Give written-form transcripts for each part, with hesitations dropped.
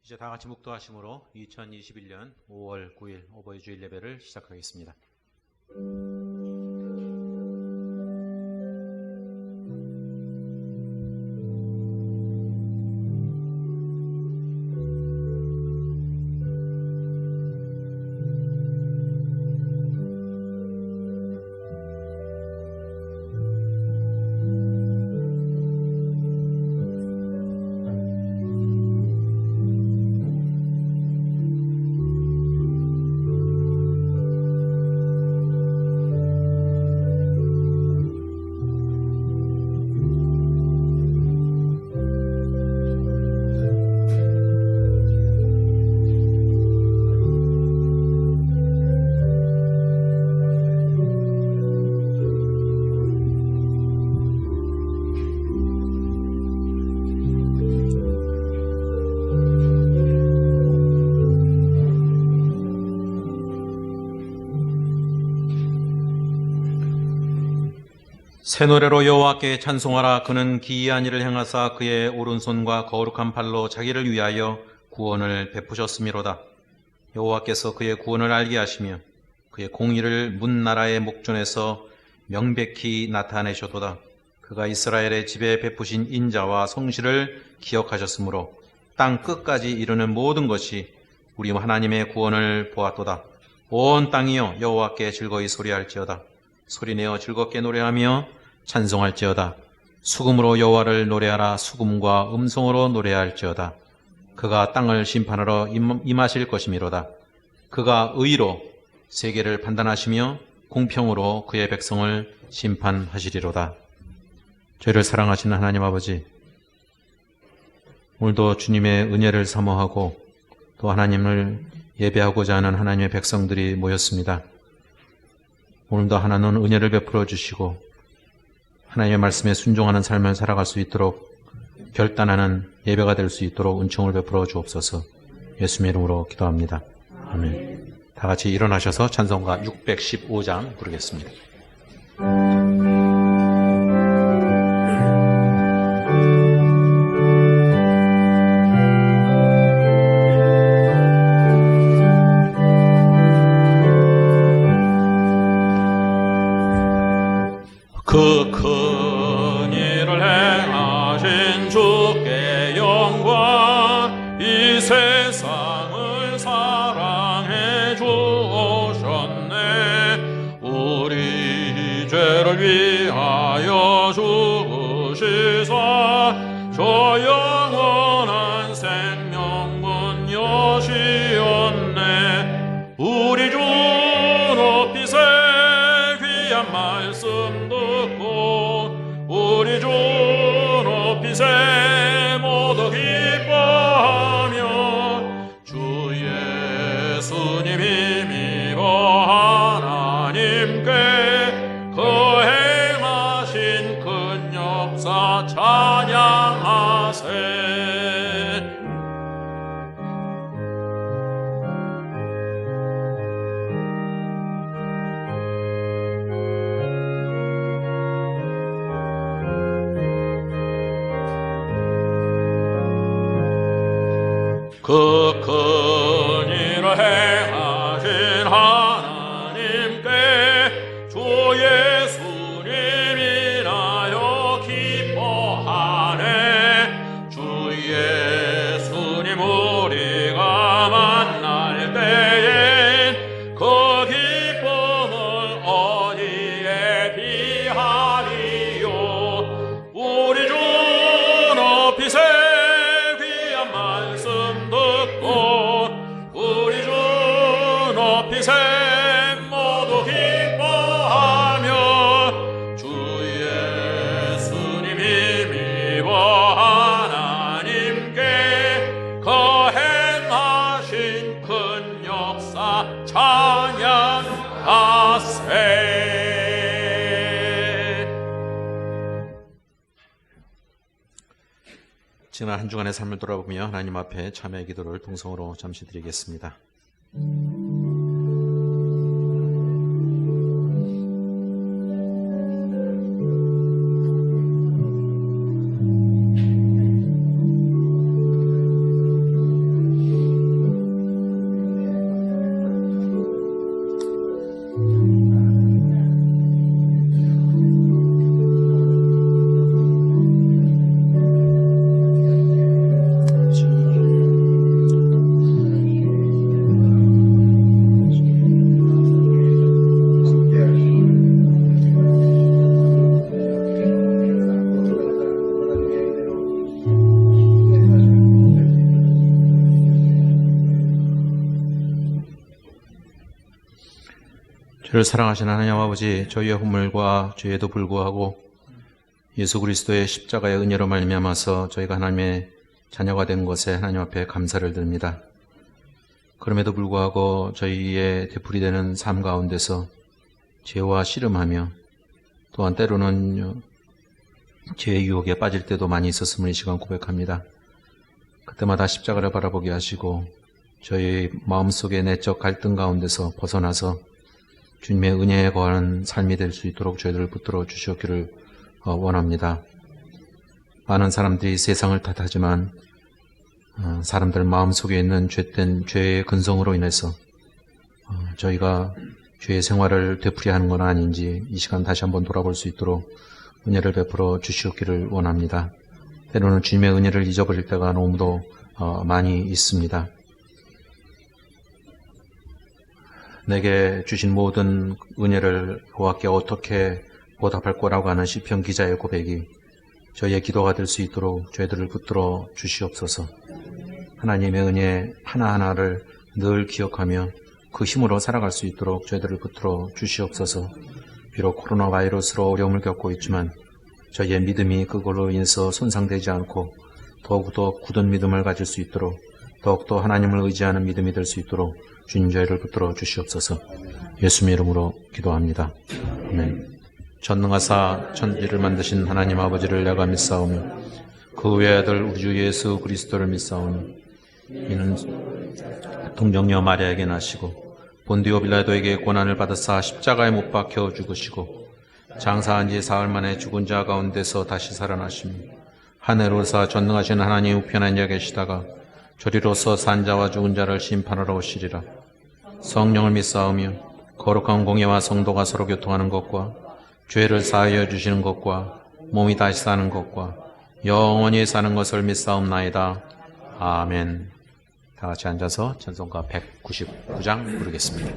이제 다 같이 묵도하심으로 2021년 5월 9일 오버의 주일 예배를 시작하겠습니다. 새 노래로 여호와께 찬송하라. 그는 기이한 일을 행하사 그의 오른손과 거룩한 팔로 자기를 위하여 구원을 베푸셨음이로다. 여호와께서 그의 구원을 알게 하시며 그의 공의를 문 나라의 목전에서 명백히 나타내셨도다. 그가 이스라엘의 집에 베푸신 인자와 성실을 기억하셨으므로 땅 끝까지 이르는 모든 것이 우리 하나님의 구원을 보았도다. 온 땅이여 여호와께 즐거이 소리할지어다. 소리내어 즐겁게 노래하며 찬송할지어다. 수금으로 여호와를 노래하라. 수금과 음성으로 노래할지어다. 그가 땅을 심판하러 임하실 것이미로다. 그가 의로 세계를 판단하시며 공평으로 그의 백성을 심판하시리로다. 저희를 사랑하시는 하나님 아버지, 오늘도 주님의 은혜를 사모하고 또 하나님을 예배하고자 하는 하나님의 백성들이 모였습니다. 오늘도 하나님은 은혜를 베풀어 주시고 하나님의 말씀에 순종하는 삶을 살아갈 수 있도록 결단하는 예배가 될 수 있도록 은총을 베풀어 주옵소서. 예수님의 이름으로 기도합니다. 아멘. 다 같이 일어나셔서 찬송가 615장 부르겠습니다. 그 큰 일을 행하신 주께 영광, 이 세상을 사랑해 주셨네. 우리 죄를 위하여 죽으시사 저 영원한 생명문 여시었네. 우리 주 높이세 귀한 말씀 우리 주 높이세 모두 기뻐하며 주 예수님 힘입어 하나님께 그 행하신 큰 역사 찬양하세. 그 큰 일을 행하신 하나님께 주 예수님 인하여 기뻐하네. 주 예수님 우리가 만날 때엔 그 기쁨을 어디에 비하리요. 우리 주 높이세 귀한 말씀 우리 주 높이세 모두 기뻐하며 주 예수님 힘입어 하나님께 그 행하신 큰 역사 찬양하세. 지난 한 주간의 삶을 돌아보며 하나님 앞에 참회의 기도를 통성으로 잠시 드리겠습니다. 저를 사랑하시는 하나님 아버지, 저희의 허물과 죄에도 불구하고 예수 그리스도의 십자가의 은혜로 말미암아서 저희가 하나님의 자녀가 된 것에 하나님 앞에 감사를 드립니다. 그럼에도 불구하고 저희의 되풀이되는 삶 가운데서 죄와 씨름하며 또한 때로는 죄의 유혹에 빠질 때도 많이 있었음을 이 시간 고백합니다. 그때마다 십자가를 바라보게 하시고 저희 마음속의 내적 갈등 가운데서 벗어나서 주님의 은혜에 거하는 삶이 될 수 있도록 저희들을 붙들어 주시옵기를 원합니다. 많은 사람들이 세상을 탓하지만 사람들 마음속에 있는 죄된 죄의 근성으로 인해서 저희가 죄의 생활을 되풀이하는 건 아닌지 이 시간 다시 한번 돌아볼 수 있도록 은혜를 베풀어 주시옵기를 원합니다. 때로는 주님의 은혜를 잊어버릴 때가 너무도 많이 있습니다. 내게 주신 모든 은혜를 여호와께 어떻게 보답할 거라고 하는 시편 기자의 고백이 저희의 기도가 될 수 있도록 저희들을 붙들어 주시옵소서. 하나님의 은혜 하나하나를 늘 기억하며 그 힘으로 살아갈 수 있도록 저희들을 붙들어 주시옵소서. 비록 코로나 바이러스로 어려움을 겪고 있지만 저희의 믿음이 그걸로 인해서 손상되지 않고 더욱더 굳은 믿음을 가질 수 있도록 더욱더 하나님을 의지하는 믿음이 될 수 있도록 주님 저희를 붙들어 주시옵소서. 예수님의 이름으로 기도합니다. 아멘. 전능하사 천지를 만드신 하나님 아버지를 내가 믿사오며 그 외아들 우리 주 예수 그리스도를 믿사오며 이는 동정녀 마리아에게 나시고 본디오 빌라도에게 고난을 받으사 십자가에 못 박혀 죽으시고 장사한 지 사흘 만에 죽은 자 가운데서 다시 살아나시며 하늘로사 전능하신 하나님 우편에 앉아 계시다가 저리로서 산 자와 죽은 자를 심판하러 오시리라. 성령을 믿사오며 거룩한 공예와 성도가 서로 교통하는 것과 죄를 사하여 주시는 것과 몸이 다시 사는 것과 영원히 사는 것을 믿사옵나이다. 아멘. 다 같이 앉아서 찬송가 199장 부르겠습니다.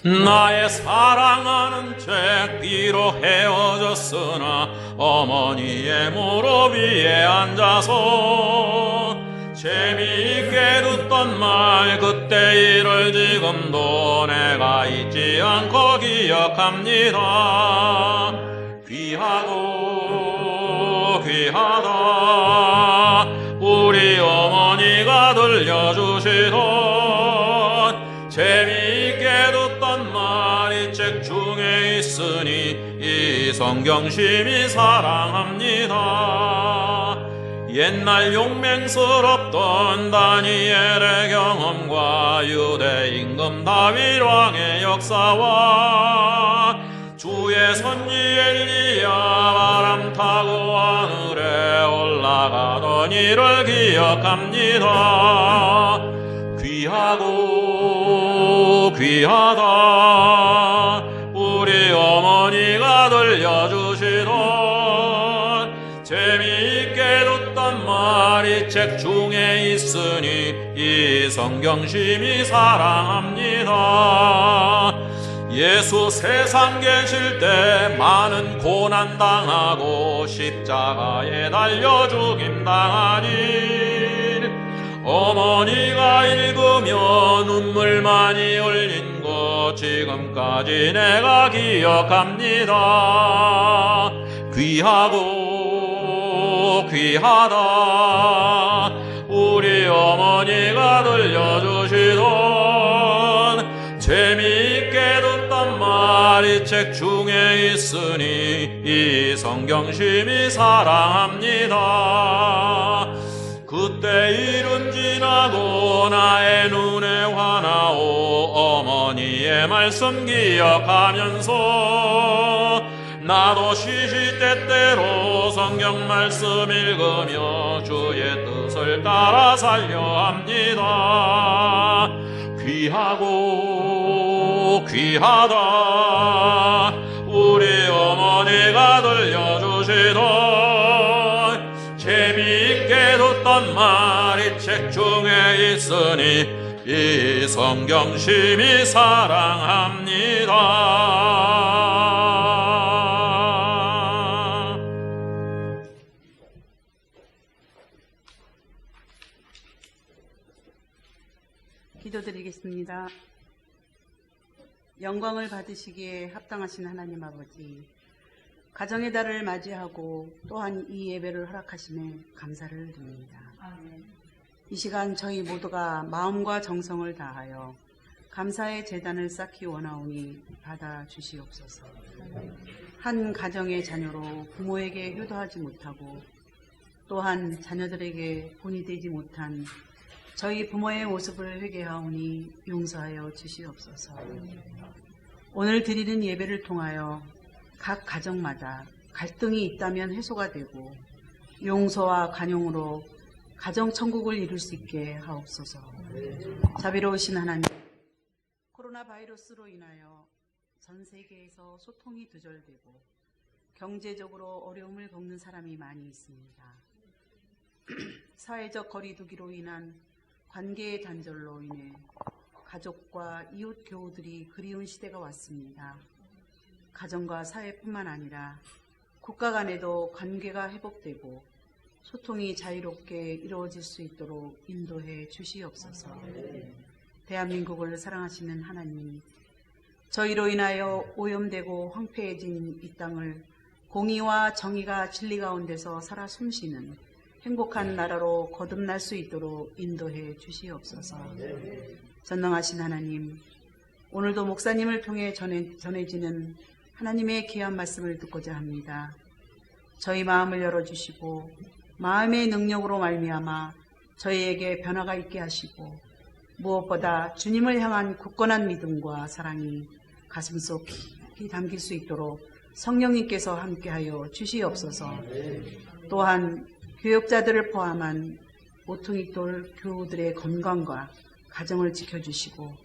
나의 사랑하는 책 비록 헤어졌으나 어머니의 무릎 위에 앉아서 재미있게 듣던 말 그때 일을 지금도 내가 잊지 않고 기억합니다. 귀하고 귀하다 우리 어머니가 들려주시던 재미있게 듣던 말이 책 중에 있으니 이 성경 심히 사랑합니다. 옛날 용맹스럽던 다니엘의 경험과 유대 임금 다윗 왕의 역사와 주의 선지 엘리야 바람 타고 하늘에 올라가던 일을 기억합니다. 귀하고 귀하다 우리 어머니가 들려주시던 재미있게 듣던 말이 책 중에 있으니 이 성경 심히 사랑합니다. 예수 세상 계실 때 많은 고난 당하고 십자가에 달려 죽임 당하니 어머니가 읽으며 눈물 많이 흘린 것 지금까지 내가 기억합니다. 귀하고 귀하다 우리 어머니가 들려주시던 재미있게 듣던 말이 책 중에 있으니 이 성경 심히 사랑합니다. 그때 일은 지나고 나의 눈에 환하오 어머니의 말씀 기억하면서 나도 시시때때로 성경 말씀 읽으며 주의 뜻을 따라 살려 합니다. 귀하고 귀하다 우리 어머니가 들려주시던 재미있게 듣던 천만이 책 중에 있으니 이 성경 심히 사랑합니다. 기도드리겠습니다. 영광을 받으시기에 합당하신 하나님 아버지, 가정의 달을 맞이하고 또한 이 예배를 허락하심에 감사를 드립니다. 이 시간 저희 모두가 마음과 정성을 다하여 감사의 제단을 쌓기 원하오니 받아주시옵소서. 한 가정의 자녀로 부모에게 효도하지 못하고 또한 자녀들에게 본이 되지 못한 저희 부모의 모습을 회개하오니 용서하여 주시옵소서. 오늘 드리는 예배를 통하여 각 가정마다 갈등이 있다면 해소가 되고 용서와 관용으로 가정천국을 이룰 수 있게 하옵소서. 자비로우신 하나님, 코로나 바이러스로 인하여 전 세계에서 소통이 두절되고 경제적으로 어려움을 겪는 사람이 많이 있습니다. 사회적 거리두기로 인한 관계의 단절로 인해 가족과 이웃 교우들이 그리운 시대가 왔습니다. 가정과 사회뿐만 아니라 국가 간에도 관계가 회복되고 소통이 자유롭게 이루어질 수 있도록 인도해 주시옵소서. 대한민국을 사랑하시는 하나님, 저희로 인하여 오염되고 황폐해진 이 땅을 공의와 정의가 진리 가운데서 살아 숨쉬는 행복한 나라로 거듭날 수 있도록 인도해 주시옵소서. 전능하신 하나님, 오늘도 목사님을 통해 전해지는 하나님의 귀한 말씀을 듣고자 합니다. 저희 마음을 열어주시고 마음의 능력으로 말미암아 저희에게 변화가 있게 하시고 무엇보다 주님을 향한 굳건한 믿음과 사랑이 가슴속 깊이 담길 수 있도록 성령님께서 함께하여 주시옵소서. 또한 교역자들을 포함한 모퉁이돌 교우들의 건강과 가정을 지켜주시고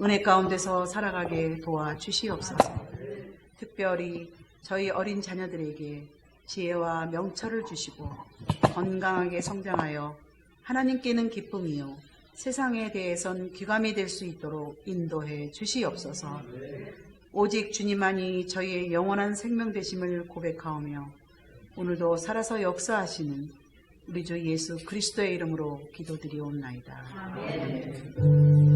은혜 가운데서 살아가게 도와주시옵소서. 특별히 저희 어린 자녀들에게 지혜와 명철을 주시고 건강하게 성장하여 하나님께는 기쁨이요 세상에 대해선 귀감이 될 수 있도록 인도해 주시옵소서. 오직 주님만이 저희의 영원한 생명 되심을 고백하오며 오늘도 살아서 역사하시는 우리 주 예수 그리스도의 이름으로 기도드리옵나이다. 아멘.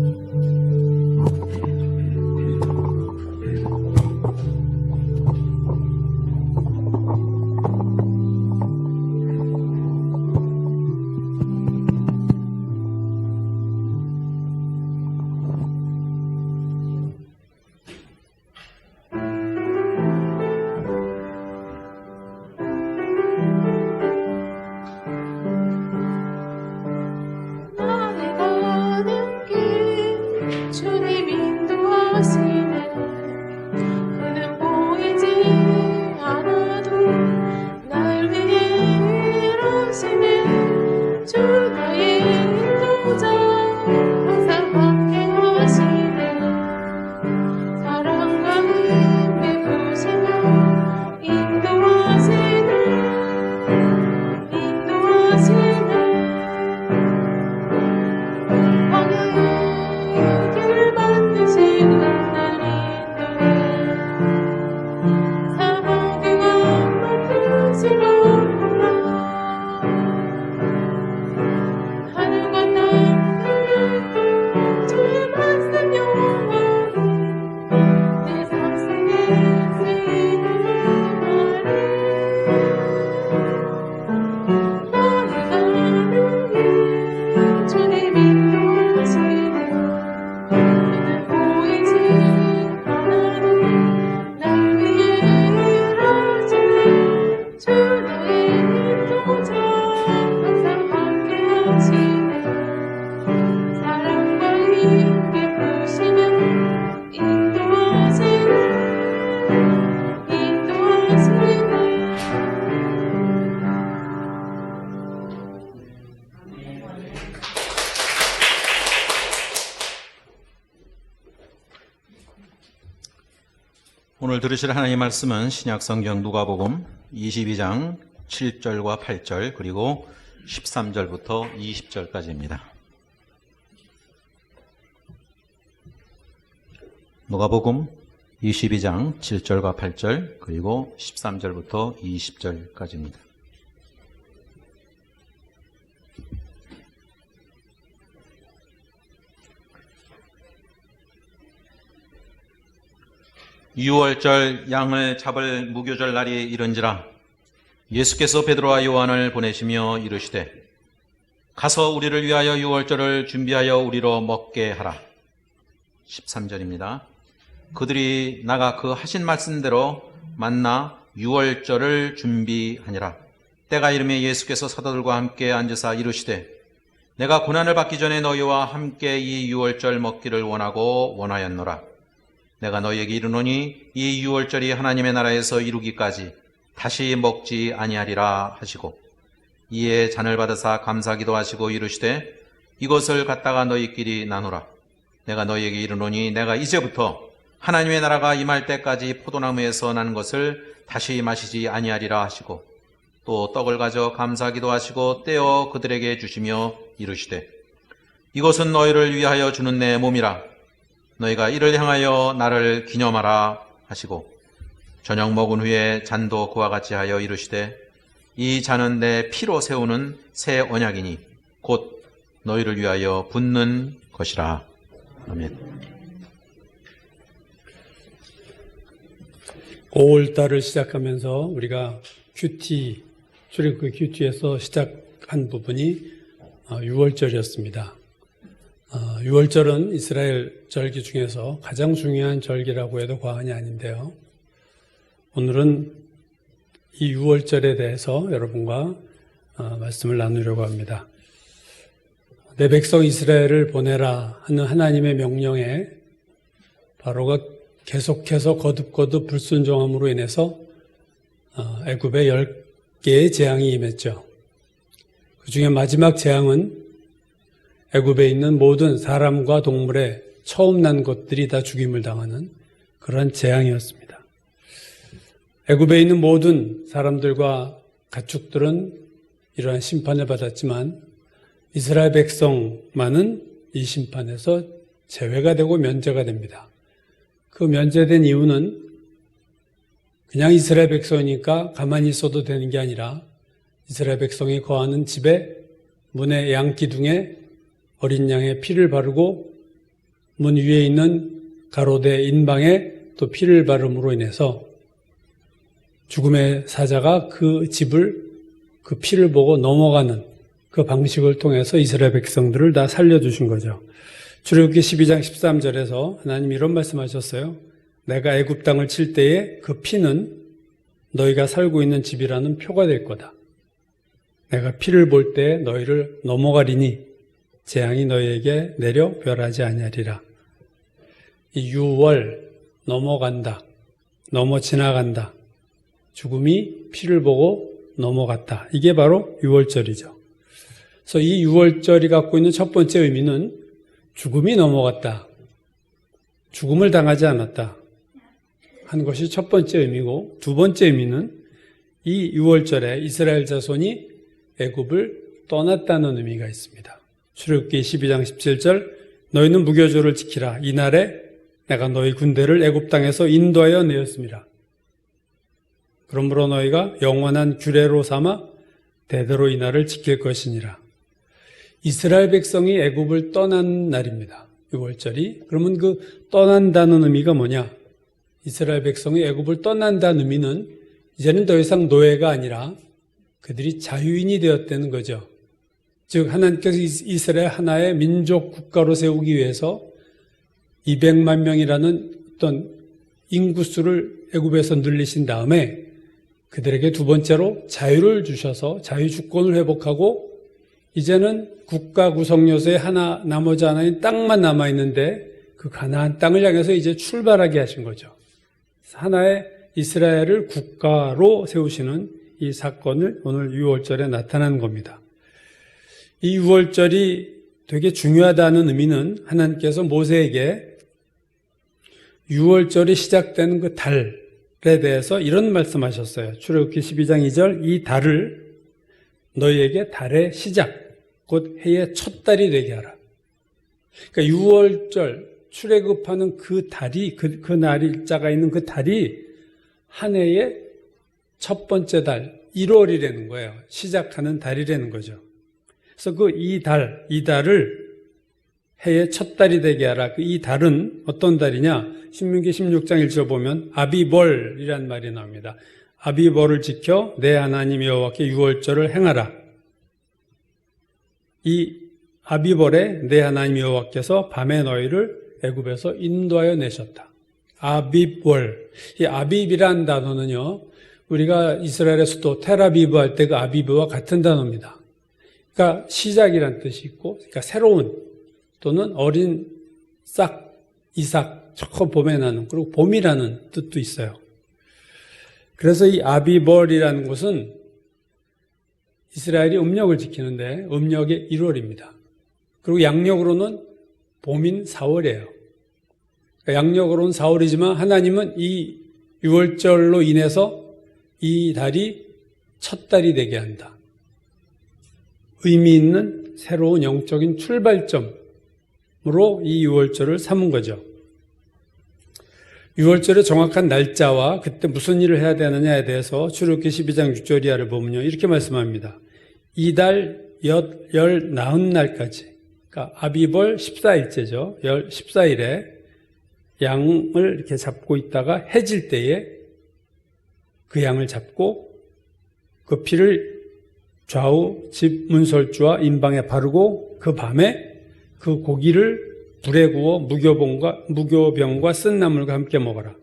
오늘 들으실 하나님의 말씀은 신약성경 누가복음 22장 7절과 8절 그리고 13절부터 20절까지입니다. 누가복음 22장 7절과 8절 그리고 13절부터 20절까지입니다. 유월절 양을 잡을 무교절 날이 이른지라 예수께서 베드로와 요한을 보내시며 이르시되 가서 우리를 위하여 유월절을 준비하여 우리로 먹게 하라. 13절입니다. 그들이 나가 그 하신 말씀대로 만나 유월절을 준비하니라. 때가 이르매 예수께서 사도들과 함께 앉으사 이르시되 내가 고난을 받기 전에 너희와 함께 이 유월절 먹기를 원하였노라. 내가 너희에게 이르노니 이 유월절이 하나님의 나라에서 이루기까지 다시 먹지 아니하리라 하시고 이에 잔을 받으사 감사기도 하시고 이르시되 이것을 갖다가 너희끼리 나누라. 내가 너희에게 이르노니 내가 이제부터 하나님의 나라가 임할 때까지 포도나무에서 난 것을 다시 마시지 아니하리라 하시고 또 떡을 가져 감사기도 하시고 떼어 그들에게 주시며 이르시되 이것은 너희를 위하여 주는 내 몸이라. 너희가 이를 향하여 나를 기념하라 하시고 저녁 먹은 후에 잔도 그와 같이 하여 이르시되 이 잔은 내 피로 세우는 새 언약이니 곧 너희를 위하여 붓는 것이라. 아멘. 5월달을 시작하면서 우리가 출애굽기 큐티에서 시작한 부분이 6월절이었습니다. 6월절은 이스라엘 절기 중에서 가장 중요한 절기라고 해도 과언이 아닌데요. 오늘은 이 6월절에 대해서 여러분과 말씀을 나누려고 합니다. 내 백성 이스라엘을 보내라 하는 하나님의 명령에 바로가 계속해서 거듭거듭 불순종함으로 인해서 애굽에 10개의 재앙이 임했죠. 그 중에 마지막 재앙은 애굽에 있는 모든 사람과 동물의 처음 난 것들이 다 죽임을 당하는 그런 재앙이었습니다. 애굽에 있는 모든 사람들과 가축들은 이러한 심판을 받았지만 이스라엘 백성만은 이 심판에서 제외가 되고 면제가 됩니다. 그 면제된 이유는 그냥 이스라엘 백성이니까 가만히 있어도 되는 게 아니라 이스라엘 백성이 거하는 집에 문의 양기둥에 어린 양의 피를 바르고 문 위에 있는 가로대 인방에 또 피를 바름으로 인해서 죽음의 사자가 그 집을 그 피를 보고 넘어가는 그 방식을 통해서 이스라엘 백성들을 다 살려주신 거죠. 출애굽기 12장 13절에서 하나님 이런 말씀하셨어요. 내가 애굽 땅을 칠 때에 그 피는 너희가 살고 있는 집이라는 표가 될 거다. 내가 피를 볼 때 너희를 넘어가리니 재앙이 너희에게 내려 멸하지 아니하리라. 이 6월 넘어간다. 넘어 지나간다. 죽음이 피를 보고 넘어갔다. 이게 바로 6월절이죠. 그래서 이 6월절이 갖고 있는 첫 번째 의미는 죽음이 넘어갔다. 죽음을 당하지 않았다. 한 것이 첫 번째 의미고 두 번째 의미는 이 6월절에 이스라엘 자손이 애굽을 떠났다는 의미가 있습니다. 출애굽기 12장 17절 너희는 무교절을 지키라. 이날에 내가 너희 군대를 애굽 땅에서 인도하여 내었습니다. 그러므로 너희가 영원한 규례로 삼아 대대로 이날을 지킬 것이니라. 이스라엘 백성이 애굽을 떠난 날입니다. 6월절이. 그러면 그 떠난다는 의미가 뭐냐? 이스라엘 백성이 애굽을 떠난다는 의미는 이제는 더 이상 노예가 아니라 그들이 자유인이 되었다는 거죠. 즉 하나님께서 이스라엘 하나의 민족 국가로 세우기 위해서 200만 명이라는 어떤 인구수를 애굽에서 늘리신 다음에 그들에게 두 번째로 자유를 주셔서 자유 주권을 회복하고 이제는 국가 구성 요소에 하나 나머지 하나인 땅만 남아있는데 그 가나안 땅을 향해서 이제 출발하게 하신 거죠. 하나의 이스라엘을 국가로 세우시는 이 사건을 오늘 6월절에 나타나는 겁니다. 이 6월절이 되게 중요하다는 의미는 하나님께서 모세에게 6월절이 시작되는 그 달에 대해서 이런 말씀하셨어요. 출애굽기 12장 2절 이 달을 너희에게 달의 시작, 곧 해의 첫 달이 되게 하라. 그러니까 6월절 출애굽하는 그 달이 그 날일자가 있는 그 달이 한 해의 첫 번째 달 1월이라는 거예요. 시작하는 달이라는 거죠. 그래서 이 달을 해의 첫 달이 되게 하라. 이 달은 어떤 달이냐? 신명기 16장 1절 보면 아비벌이라는 말이 나옵니다. 아비벌을 지켜 내 하나님 여호와께 6월절을 행하라. 이 아비벌에 내 하나님 여호와께서 밤에 너희를 애굽에서 인도하여 내셨다. 아비벌. 이 아비비라는 단어는요, 우리가 이스라엘의 수도 텔아비브 할 때 그 아비브와 같은 단어입니다. 그러니까 시작이란 뜻이 있고, 그러니까 새로운 또는 어린 싹, 이삭, 처음 봄에 나는, 그리고 봄이라는 뜻도 있어요. 그래서 이 아비벌이라는 것은 이스라엘이 음력을 지키는데 음력의 1월입니다. 그리고 양력으로는 봄인 4월이에요. 그러니까 양력으로는 4월이지만 하나님은 이 6월절로 인해서 이 달이 첫 달이 되게 한다. 의미 있는 새로운 영적인 출발점으로 이 6월절을 삼은 거죠. 6월절의 정확한 날짜와 그때 무슨 일을 해야 되느냐에 대해서 출애굽기 12장 6절 이하를 보면요, 이렇게 말씀합니다. 이달 열 나흔 날까지, 그러니까 아비벌 14일째죠. 14일에 양을 이렇게 잡고 있다가 해질 때에 그 양을 잡고 그 피를 좌우 집 문설주와 임방에 바르고 그 밤에 그 고기를 불에 구워 무교병과 쓴 나물과 함께 먹어라.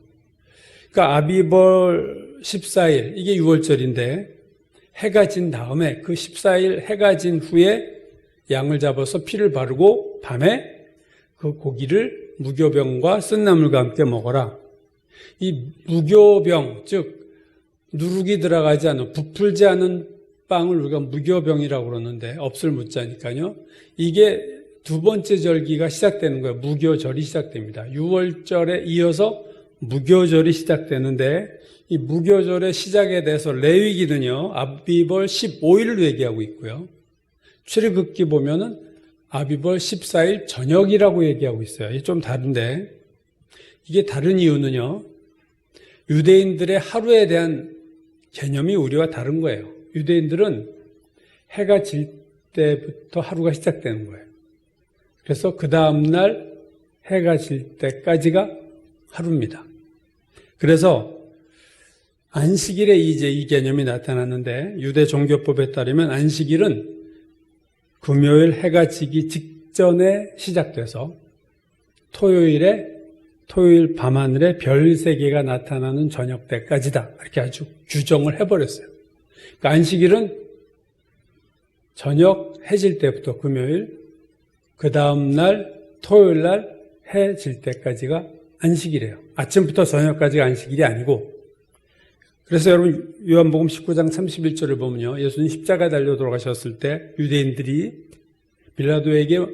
그러니까 아비벌 14일, 이게 6월절인데 해가 진 다음에 그 14일 해가 진 후에 양을 잡아서 피를 바르고 밤에 그 고기를 무교병과 쓴 나물과 함께 먹어라. 이 무교병, 즉 누룩이 들어가지 않은, 부풀지 않은 빵을 우리가 무교병이라고 그러는데 없을 무자니까요. 이게 두 번째 절기가 시작되는 거예요. 무교절이 시작됩니다. 6월절에 이어서 무교절이 시작되는데 이 무교절의 시작에 대해서 레위기는요, 아비벌 15일을 얘기하고 있고요. 출애굽기 보면은 아비벌 14일 저녁이라고 얘기하고 있어요. 이게 좀 다른데, 이게 다른 이유는요, 유대인들의 하루에 대한 개념이 우리와 다른 거예요. 유대인들은 해가 질 때부터 하루가 시작되는 거예요. 그래서 그 다음날 해가 질 때까지가 하루입니다. 그래서 안식일에 이제 이 개념이 나타났는데, 유대 종교법에 따르면 안식일은 금요일 해가 지기 직전에 시작돼서 토요일 밤하늘에 별 3개가 나타나는 저녁 때까지다. 이렇게 아주 규정을 해버렸어요. 그러니까 안식일은 저녁 해질 때부터 금요일, 그 다음날 토요일 날 해 질 때까지가 안식일이에요. 아침부터 저녁까지가 안식일이 아니고. 그래서 여러분 요한복음 19장 31절을 보면요, 예수님 십자가에 달려 돌아가셨을 때 유대인들이 빌라도에게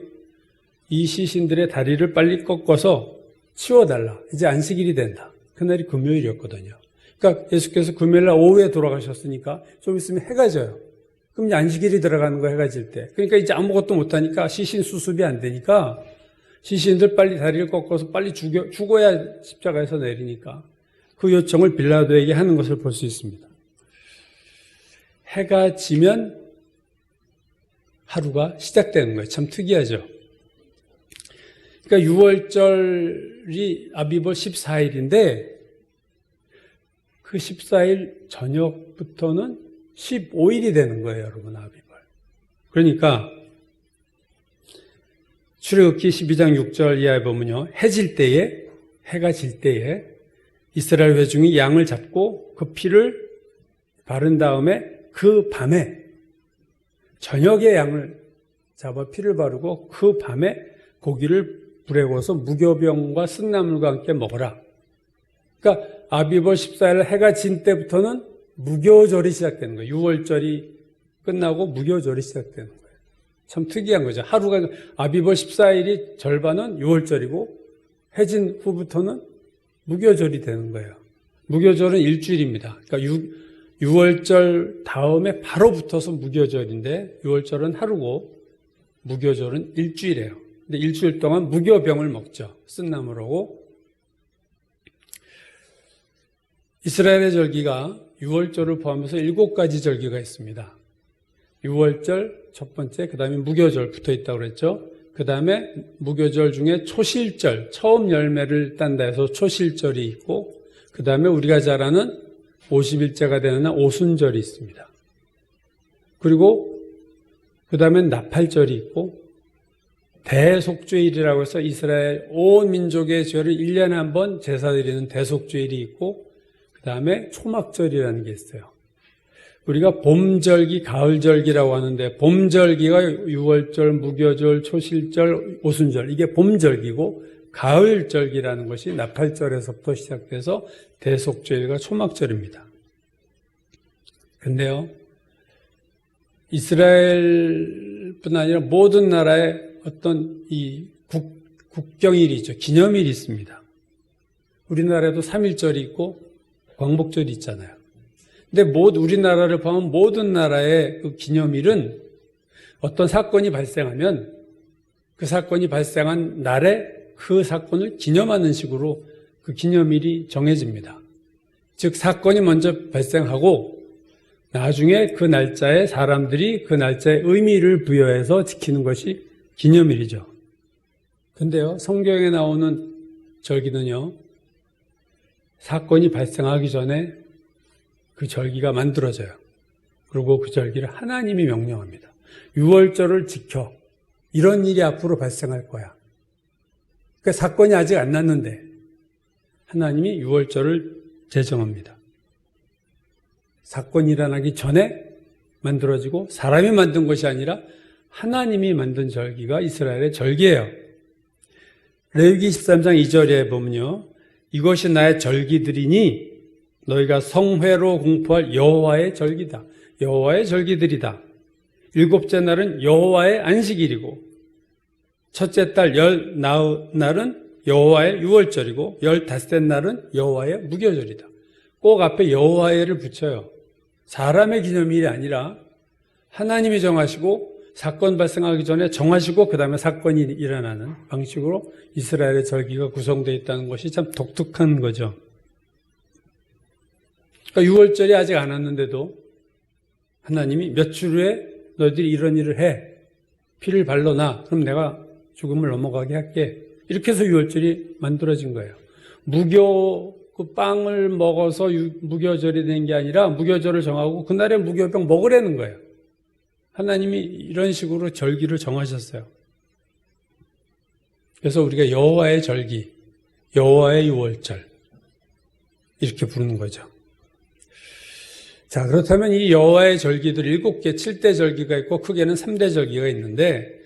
이 시신들의 다리를 빨리 꺾어서 치워달라. 이제 안식일이 된다. 그날이 금요일이었거든요. 그러니까 예수께서 금요일날 오후에 돌아가셨으니까 좀 있으면 해가 져요. 그럼 이제 안식일이 들어가는 거예요, 해가 질 때. 그러니까 이제 아무것도 못하니까 시신 수습이 안 되니까 시신들 빨리 다리를 꺾어서 빨리 죽어야 십자가에서 내리니까 그 요청을 빌라도에게 하는 것을 볼 수 있습니다. 해가 지면 하루가 시작되는 거예요. 참 특이하죠. 그러니까 6월절이 아비벌 14일인데 그 14일 저녁부터는 15일이 되는 거예요, 여러분, 아비벌. 그러니까 출애굽기 12장 6절 이하에 보면요, 해가 질 때에 이스라엘 회중이 양을 잡고 그 피를 바른 다음에 그 밤에 저녁에 양을 잡아 피를 바르고 그 밤에 고기를 불에 구워서 무교병과 쓴나물과 함께 먹어라. 그러니까 아비벌 14일 해가 진 때부터는 무교절이 시작되는 거예요. 6월절이 끝나고 무교절이 시작되는 거예요. 참 특이한 거죠. 하루가, 아비벌 14일이 절반은 6월절이고 해진 후부터는 무교절이 되는 거예요. 무교절은 일주일입니다. 그러니까 유월절 다음에 바로 붙어서 무교절인데 유월절은 하루고 무교절은 일주일이에요. 근데 일주일 동안 무교병을 먹죠. 쓴나물하고. 이스라엘의 절기가 유월절을 포함해서 7가지 절기가 있습니다. 유월절 첫 번째, 그 다음에 무교절 붙어 있다고 그랬죠. 그 다음에 무교절 중에 초실절, 처음 열매를 딴다 해서 초실절이 있고, 그 다음에 우리가 잘 아는 50일째가 되는 날 오순절이 있습니다. 그리고 그 다음에 나팔절이 있고, 대속죄일이라고 해서 이스라엘 온 민족의 죄를 1년에 한 번 제사 드리는 대속죄일이 있고, 그 다음에 초막절이라는 게 있어요. 우리가 봄절기, 가을절기라고 하는데 봄절기가 유월절, 무교절, 초실절, 오순절 이게 봄절기고 가을절기라는 것이 나팔절에서부터 시작돼서 대속죄일과 초막절입니다. 근데요, 이스라엘뿐 아니라 모든 나라에 어떤 이 국경일이 있죠. 기념일이 있습니다. 우리나라에도 3.1절이 있고 광복절이 있잖아요. 근데 우리나라를 보면 모든 나라의 그 기념일은 어떤 사건이 발생하면 그 사건이 발생한 날에 그 사건을 기념하는 식으로 그 기념일이 정해집니다. 즉 사건이 먼저 발생하고 나중에 그 날짜에 사람들이 그 날짜에 의미를 부여해서 지키는 것이 기념일이죠. 근데요, 성경에 나오는 절기는요, 사건이 발생하기 전에 그 절기가 만들어져요. 그리고 그 절기를 하나님이 명령합니다. 유월절을 지켜. 이런 일이 앞으로 발생할 거야. 그러니까 사건이 아직 안 났는데 하나님이 유월절을 제정합니다. 사건이 일어나기 전에 만들어지고 사람이 만든 것이 아니라 하나님이 만든 절기가 이스라엘의 절기예요. 레위기 13장 2절에 보면요, 이것이 나의 절기들이니 너희가 성회로 공포할 여호와의 절기다. 여호와의 절기들이다. 7째 날은 여호와의 안식일이고 첫째 달 열 날은 여호와의 유월절이고 15째 날은 여호와의 무교절이다. 꼭 앞에 여호와의를 붙여요. 사람의 기념일이 아니라 하나님이 정하시고 사건 발생하기 전에 정하시고 그 다음에 사건이 일어나는 방식으로 이스라엘의 절기가 구성되어 있다는 것이 참 독특한 거죠. 그러니까 6월절이 아직 안 왔는데도 하나님이 몇 주 후에 너희들이 이런 일을 해. 피를 발라놔. 그럼 내가 죽음을 넘어가게 할게. 이렇게 해서 6월절이 만들어진 거예요. 그 빵을 먹어서 무교절이 된 게 아니라 무교절을 정하고 그날에 무교병 먹으라는 거예요. 하나님이 이런 식으로 절기를 정하셨어요. 그래서 우리가 여호와의 절기, 여호와의 유월절 이렇게 부르는 거죠. 자, 그렇다면 이 여호와의 절기들 7개, 7대 절기가 있고 크게는 3대 절기가 있는데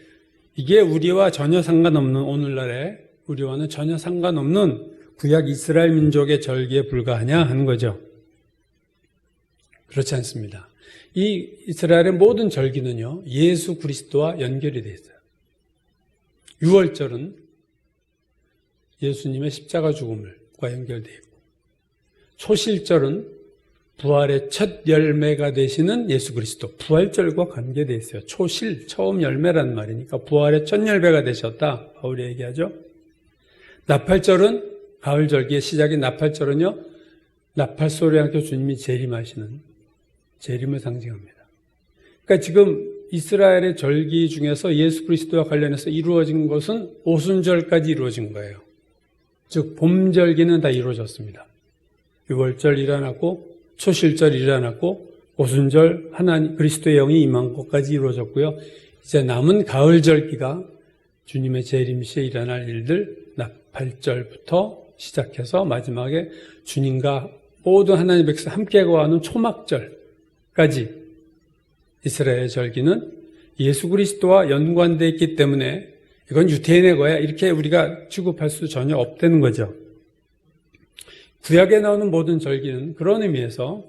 이게 우리와 전혀 상관없는, 오늘날에 우리와는 전혀 상관없는 구약 이스라엘 민족의 절기에 불과하냐 하는 거죠. 그렇지 않습니다. 이 이스라엘의 모든 절기는요, 예수 그리스도와 연결이 되어 있어요. 유월절은 예수님의 십자가 죽음과 연결되어 있고, 초실절은 부활의 첫 열매가 되시는 예수 그리스도, 부활절과 관계되어 있어요. 초실, 처음 열매란 말이니까 부활의 첫 열매가 되셨다, 바울이 얘기하죠. 나팔절은 가을절기의 시작인 나팔절은요, 나팔 소리와 함께 주님이 재림하시는, 재림을 상징합니다. 그러니까 지금 이스라엘의 절기 중에서 예수 그리스도와 관련해서 이루어진 것은 오순절까지 이루어진 거예요. 즉 봄절기는 다 이루어졌습니다. 유월절 일어났고 초실절 일어났고 오순절 하나님 그리스도의 영이 임한 것까지 이루어졌고요. 이제 남은 가을절기가 주님의 재림 시에 일어날 일들, 나팔절부터 시작해서 마지막에 주님과 모든 하나님의 백성 함께 거하는 초막절까지 이스라엘 절기는 예수 그리스도와 연관되어 있기 때문에 이건 유태인의 거야, 이렇게 우리가 취급할 수 전혀 없다는 거죠. 구약에 나오는 모든 절기는 그런 의미에서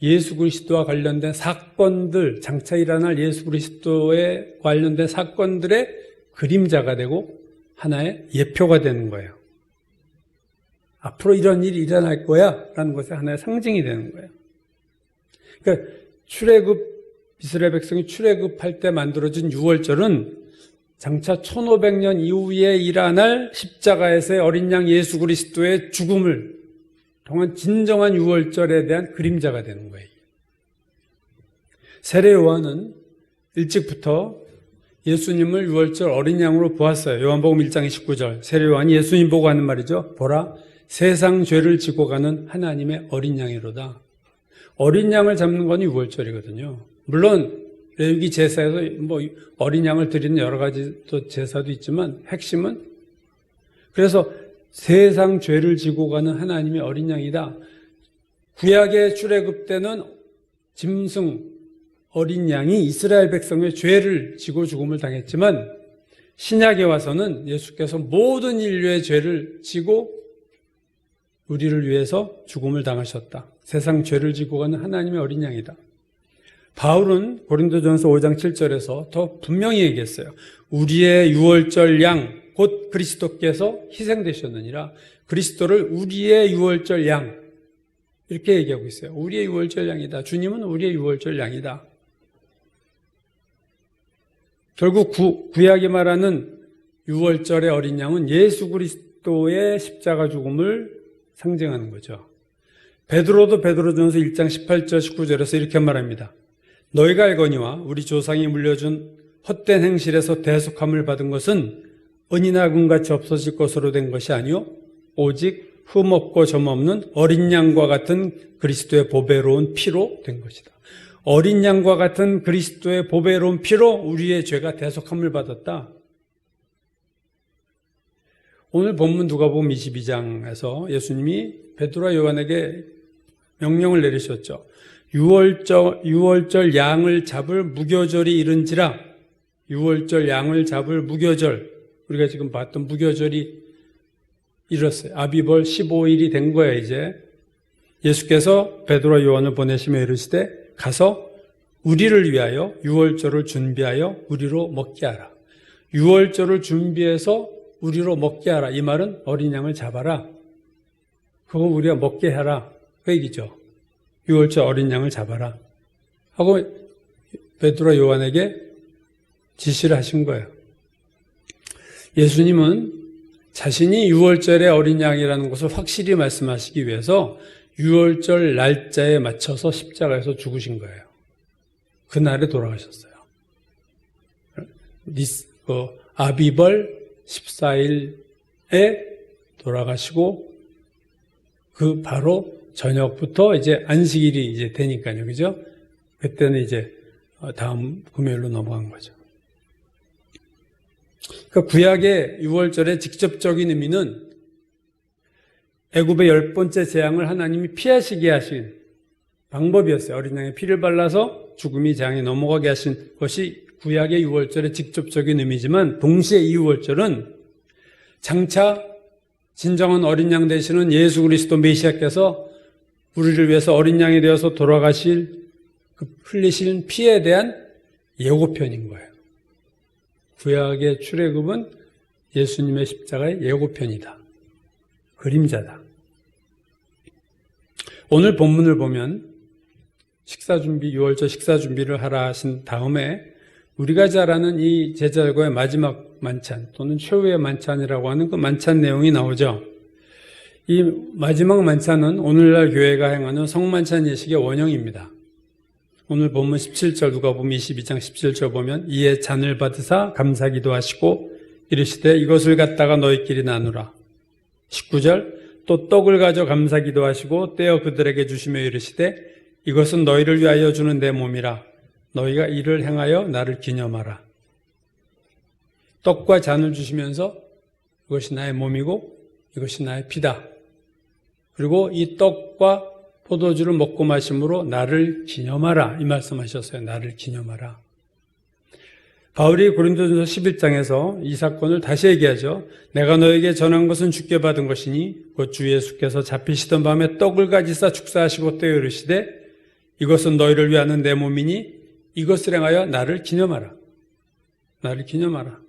예수 그리스도와 관련된 사건들, 장차 일어날 예수 그리스도에 관련된 사건들의 그림자가 되고 하나의 예표가 되는 거예요. 앞으로 이런 일이 일어날 거야 라는 것의 하나의 상징이 되는 거예요. 그러니까 이스라엘 백성이 출애굽할 때 만들어진 유월절은 장차 1500년 이후에 일어날 십자가에서의 어린 양 예수 그리스도의 죽음을 통한 진정한 유월절에 대한 그림자가 되는 거예요. 세례 요한은 일찍부터 예수님을 유월절 어린 양으로 보았어요. 요한복음 1장 29절. 세례 요한이 예수님 보고 하는 말이죠. 보라, 세상 죄를 지고 가는 하나님의 어린 양이로다. 어린 양을 잡는 건 유월절이거든요. 물론 레위기 제사에서 어린 양을 드리는 여러 가지 또 제사도 있지만 핵심은 그래서 세상 죄를 지고 가는 하나님의 어린 양이다. 구약의 출애굽 때는 짐승 어린 양이 이스라엘 백성의 죄를 지고 죽음을 당했지만 신약에 와서는 예수께서 모든 인류의 죄를 지고 우리를 위해서 죽음을 당하셨다. 세상 죄를 지고 가는 하나님의 어린 양이다. 바울은 고린도전서 5장 7절에서 더 분명히 얘기했어요. 우리의 유월절 양, 곧 그리스도께서 희생되셨느니라. 그리스도를 우리의 유월절 양, 이렇게 얘기하고 있어요. 우리의 유월절 양이다. 주님은 우리의 유월절 양이다. 결국 구약이 말하는 유월절의 어린 양은 예수 그리스도의 십자가 죽음을 상징하는 거죠. 베드로도 베드로전서 1장 18절 19절에서 이렇게 말합니다. 너희가 알거니와 우리 조상이 물려준 헛된 행실에서 대속함을 받은 것은 은이나 금같이 없어질 것으로 된 것이 아니요 오직 흠없고 점없는 어린 양과 같은 그리스도의 보배로운 피로 된 것이다. 어린 양과 같은 그리스도의 보배로운 피로 우리의 죄가 대속함을 받았다. 오늘 본문 누가복음 22장에서 예수님이 베드로와 요한에게 명령을 내리셨죠. 유월절 양을 잡을 무교절이 이른지라. 유월절 양을 잡을 무교절, 우리가 지금 봤던 무교절이 이뤘어요. 아비벌 15일이 된 거예요. 이제 예수께서 베드로와 요한을 보내시며 이르시되 가서 우리를 위하여 유월절을 준비하여 우리로 먹게 하라. 유월절을 준비해서 우리로 먹게 하라. 이 말은 어린 양을 잡아라. 그거 우리가 먹게 하라. 그 얘기죠. 유월절 어린 양을 잡아라. 하고 베드로와 요한에게 지시를 하신 거예요. 예수님은 자신이 유월절의 어린 양이라는 것을 확실히 말씀하시기 위해서 유월절 날짜에 맞춰서 십자가에서 죽으신 거예요. 그날에 돌아가셨어요. 아비벌 14일에 돌아가시고 그 바로 저녁부터 이제 안식일이 이제 되니까요. 그죠? 그때는 이제 다음 금요일로 넘어간 거죠. 그러니까 구약의 유월절의 직접적인 의미는 애굽의 10번째 재앙을 하나님이 피하시게 하신 방법이었어요. 어린 양의 피를 발라서 죽음이 재앙에 넘어가게 하신 것이 구약의 유월절의 직접적인 의미지만 동시에 이 유월절은 장차 진정한 어린 양 되시는 예수 그리스도 메시아께서 우리를 위해서 어린 양이 되어서 돌아가실 그 흘리신 피에 대한 예고편인 거예요. 구약의 출애굽은 예수님의 십자가의 예고편이다. 그림자다. 오늘 본문을 보면 유월절 식사 준비를 하라 하신 다음에 우리가 잘 아는 이 제자들과의 마지막 만찬 또는 최후의 만찬이라고 하는 그 만찬 내용이 나오죠. 이 마지막 만찬은 오늘날 교회가 행하는 성만찬 예식의 원형입니다. 오늘 본문 17절 누가복음 22장 17절 보면 이에 잔을 받으사 감사기도 하시고 이르시되 이것을 갖다가 너희끼리 나누라. 19절 또 떡을 가져 감사기도 하시고 떼어 그들에게 주시며 이르시되 이것은 너희를 위하여 주는 내 몸이라. 너희가 이를 행하여 나를 기념하라. 떡과 잔을 주시면서 이것이 나의 몸이고 이것이 나의 피다. 그리고 이 떡과 포도주를 먹고 마심으로 나를 기념하라. 이 말씀하셨어요. 나를 기념하라. 바울이 고린도전서 11장에서 이 사건을 다시 얘기하죠. 내가 너에게 전한 것은 주께 받은 것이니 곧 주 예수께서 잡히시던 밤에 떡을 가지사 축사하시고 떼어 이르시되 이것은 너희를 위하는 내 몸이니 이것을 행하여 나를 기념하라. 나를 기념하라.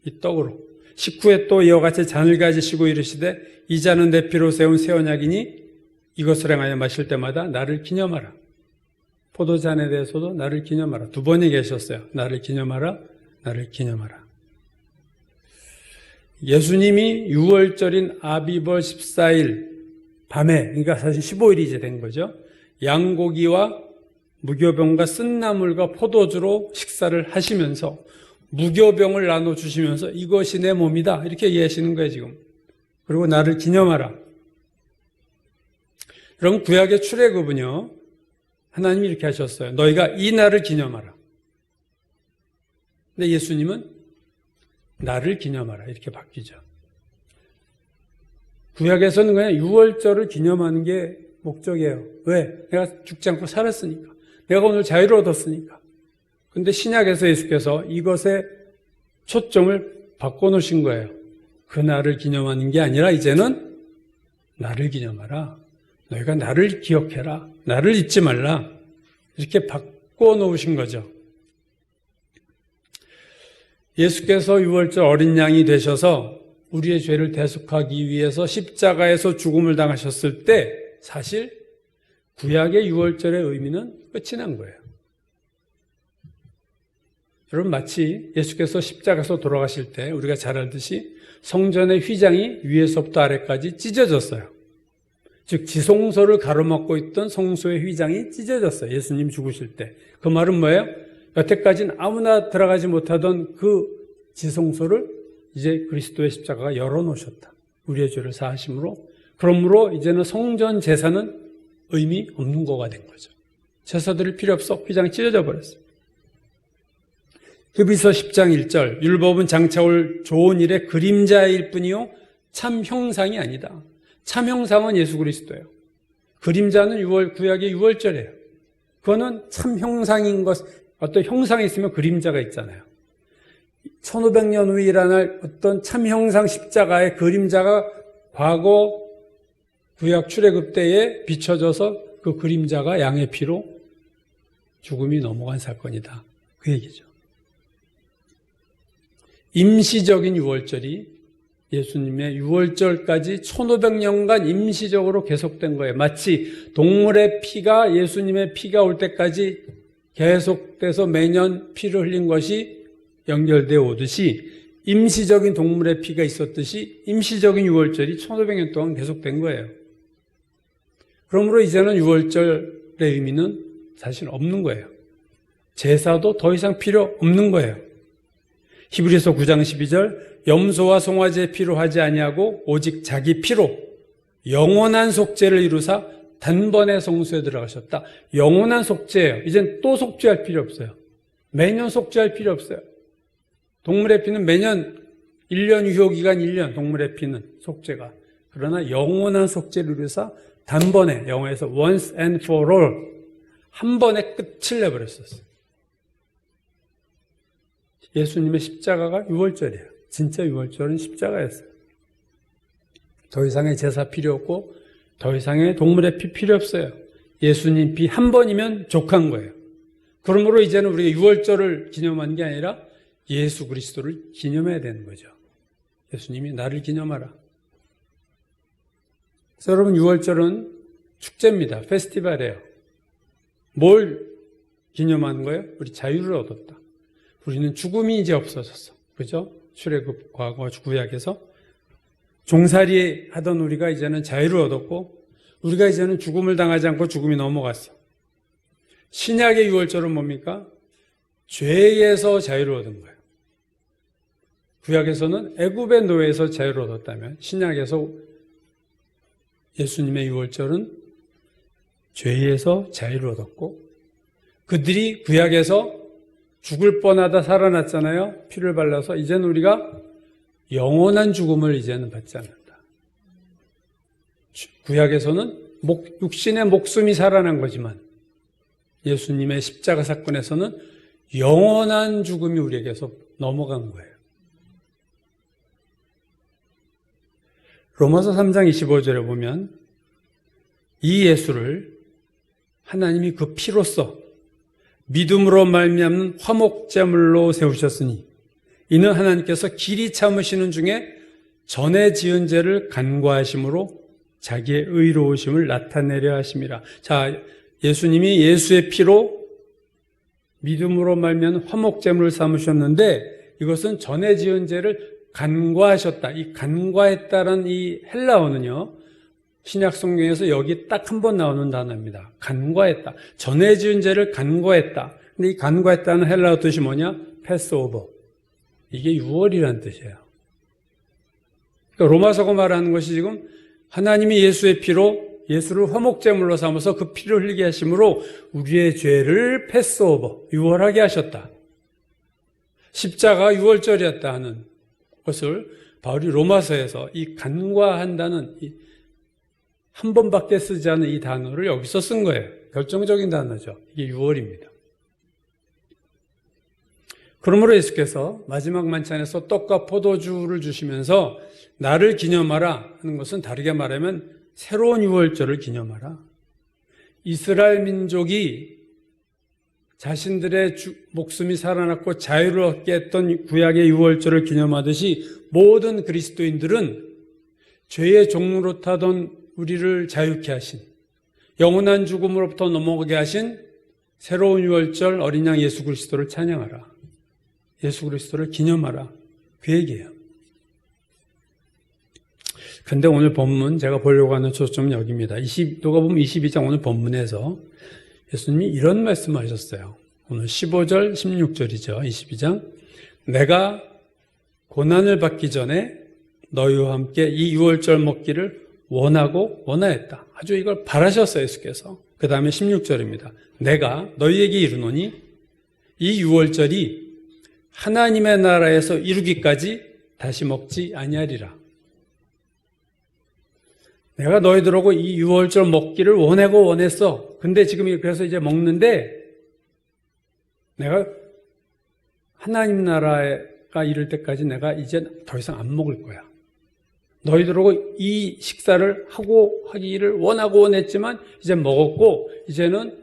이 떡으로. 19에 또 이와 같이 잔을 가지시고 이르시되 이 잔은 내 피로 세운 새 언약이니 이것을 행하여 마실 때마다 나를 기념하라. 포도잔에 대해서도 나를 기념하라. 두 번 얘기하셨어요. 나를 기념하라, 나를 기념하라. 예수님이 6월절인 아비벌 14일 밤에, 그러니까 사실 15일이 이제 된 거죠. 양고기와 무교병과 쓴나물과 포도주로 식사를 하시면서 무교병을 나눠주시면서 이것이 내 몸이다. 이렇게 이해하시는 거예요, 지금. 그리고 나를 기념하라. 그럼 구약의 출애굽은요, 하나님이 이렇게 하셨어요. 너희가 이 날을 기념하라. 근데 예수님은 나를 기념하라. 이렇게 바뀌죠. 구약에서는 그냥 6월절을 기념하는 게 목적이에요. 왜? 내가 죽지 않고 살았으니까. 내가 오늘 자유를 얻었으니까. 근데 신약에서 예수께서 이것에 초점을 바꿔놓으신 거예요. 그 날을 기념하는 게 아니라 이제는 나를 기념하라. 너희가 나를 기억해라. 나를 잊지 말라. 이렇게 바꿔놓으신 거죠. 예수께서 6월절 어린 양이 되셔서 우리의 죄를 대속하기 위해서 십자가에서 죽음을 당하셨을 때 사실 구약의 6월절의 의미는 끝이 난 거예요. 여러분, 마치 예수께서 십자가에서 돌아가실 때 우리가 잘 알듯이 성전의 휘장이 위에서부터 아래까지 찢어졌어요. 즉 지성소를 가로막고 있던 성소의 휘장이 찢어졌어요. 예수님 죽으실 때. 그 말은 뭐예요? 여태까지는 아무나 들어가지 못하던 그 지성소를 이제 그리스도의 십자가가 열어놓으셨다. 우리의 죄를 사하심으로. 그러므로 이제는 성전 제사는 의미 없는 거가 된 거죠. 제사 드릴 필요 없어. 휘장이 찢어져 버렸어요. 히브리서 10장 1절 율법은 장차 올 좋은 일의 그림자일 뿐이요 참 형상이 아니다. 참 형상은 예수 그리스도예요. 그림자는 구약의 6월절이에요. 그거는 참 형상인 것, 어떤 형상이 있으면 그림자가 있잖아요. 1500년 후에 일어날 어떤 참 형상 십자가의 그림자가 과거 구약 출애굽 때에 비춰져서 그 그림자가 양의 피로 죽음이 넘어간 사건이다. 그 얘기죠. 임시적인 6월절이 예수님의 6월절까지 1500년간 임시적으로 계속된 거예요. 마치 동물의 피가 예수님의 피가 올 때까지 계속돼서 매년 피를 흘린 것이 연결되어 오듯이 임시적인 동물의 피가 있었듯이 임시적인 6월절이 1500년 동안 계속된 거예요. 그러므로 이제는 6월절의 의미는 사실 없는 거예요. 제사도 더 이상 필요 없는 거예요. 히브리서 9장 12절 염소와 송아지의 피로 하지 아니하고 오직 자기 피로 영원한 속죄를 이루사 단번에 성소에 들어가셨다. 영원한 속죄예요. 이젠 또 속죄할 필요 없어요. 매년 속죄할 필요 없어요. 동물의 피는 매년 1년 유효기간 1년 동물의 피는 속죄가. 그러나 영원한 속죄를 이루사 단번에 영어에서 once and for all 한 번에 끝을 내버렸었어요. 예수님의 십자가가 6월절이에요. 진짜 6월절은 십자가였어요. 더 이상의 제사 필요 없고 더 이상의 동물의 피 필요 없어요. 예수님 피 한 번이면 족한 거예요. 그러므로 이제는 우리가 6월절을 기념하는 게 아니라 예수 그리스도를 기념해야 되는 거죠. 예수님이 나를 기념하라. 그래서 여러분 6월절은 축제입니다. 페스티벌이에요. 뭘 기념하는 거예요? 우리 자유를 얻었다. 우리는 죽음이 이제 없어졌어. 그죠? 출애굽 과거 구약에서 종살이 하던 우리가 이제는 자유를 얻었고 우리가 이제는 죽음을 당하지 않고 죽음이 넘어갔어. 신약의 6월절은 뭡니까? 죄에서 자유를 얻은 거예요. 구약에서는 애굽의 노예에서 자유를 얻었다면 신약에서 예수님의 6월절은 죄에서 자유를 얻었고 그들이 구약에서 죽을 뻔하다 살아났잖아요. 피를 발라서 이제는 우리가 영원한 죽음을 이제는 받지 않는다. 구약에서는 육신의 목숨이 살아난 거지만 예수님의 십자가 사건에서는 영원한 죽음이 우리에게서 넘어간 거예요. 로마서 3장 25절에 보면 이 예수를 하나님이 그 피로써 믿음으로 말미암는 화목제물로 세우셨으니 이는 하나님께서 길이 참으시는 중에 전에 지은 죄를 간과하심으로 자기의 의로우심을 나타내려 하심이라. 자, 예수님이 예수의 피로 믿음으로 말미암은 화목제물을 삼으셨는데 이것은 전에 지은 죄를 간과하셨다. 이 간과했다는 이 헬라어는요. 신약 성경에서 여기 딱 한 번 나오는 단어입니다. 간과했다. 전에 지은 죄를 간과했다. 근데 이 간과했다는 헬라어 뜻이 뭐냐? 패스오버. 이게 유월이라는 뜻이에요. 그러니까 로마서가 말하는 것이 지금 하나님이 예수의 피로 예수를 화목제물로 삼아서 그 피를 흘리게 하심으로 우리의 죄를 패스오버, 유월하게 하셨다. 십자가 유월절이었다 하는 것을 바울이 로마서에서 이 간과한다는 한 번밖에 쓰지 않은 이 단어를 여기서 쓴 거예요. 결정적인 단어죠. 이게 유월입니다. 그러므로 예수께서 마지막 만찬에서 떡과 포도주를 주시면서 나를 기념하라 하는 것은 다르게 말하면 새로운 유월절을 기념하라. 이스라엘 민족이 자신들의 목숨이 살아났고 자유를 얻게 했던 구약의 유월절을 기념하듯이 모든 그리스도인들은 죄의 종로로 타던 우리를 자유케 하신 영원한 죽음으로부터 넘어가게 하신 새로운 유월절 어린 양 예수 그리스도를 찬양하라. 예수 그리스도를 기념하라. 그 얘기예요. 근데 오늘 본문 제가 보려고 하는 초점은 여기입니다. 누가복음 22장 오늘 본문에서 예수님이 이런 말씀을 하셨어요. 오늘 15절, 16절이죠. 22장. 내가 고난을 받기 전에 너희와 함께 이 유월절 먹기를 원하였다. 아주 이걸 바라셨어요, 예수께서. 그 다음에 16절입니다. 내가 너희에게 이르노니 이 유월절이 하나님의 나라에서 이루기까지 다시 먹지 아니하리라. 내가 너희들하고 이 유월절 먹기를 원했어. 근데 지금 그래서 이제 먹는데 내가 하나님 나라가 이를 때까지 내가 이제 더 이상 안 먹을 거야. 너희들하고 이 식사를 하기를 원했지만 이제 먹었고 이제는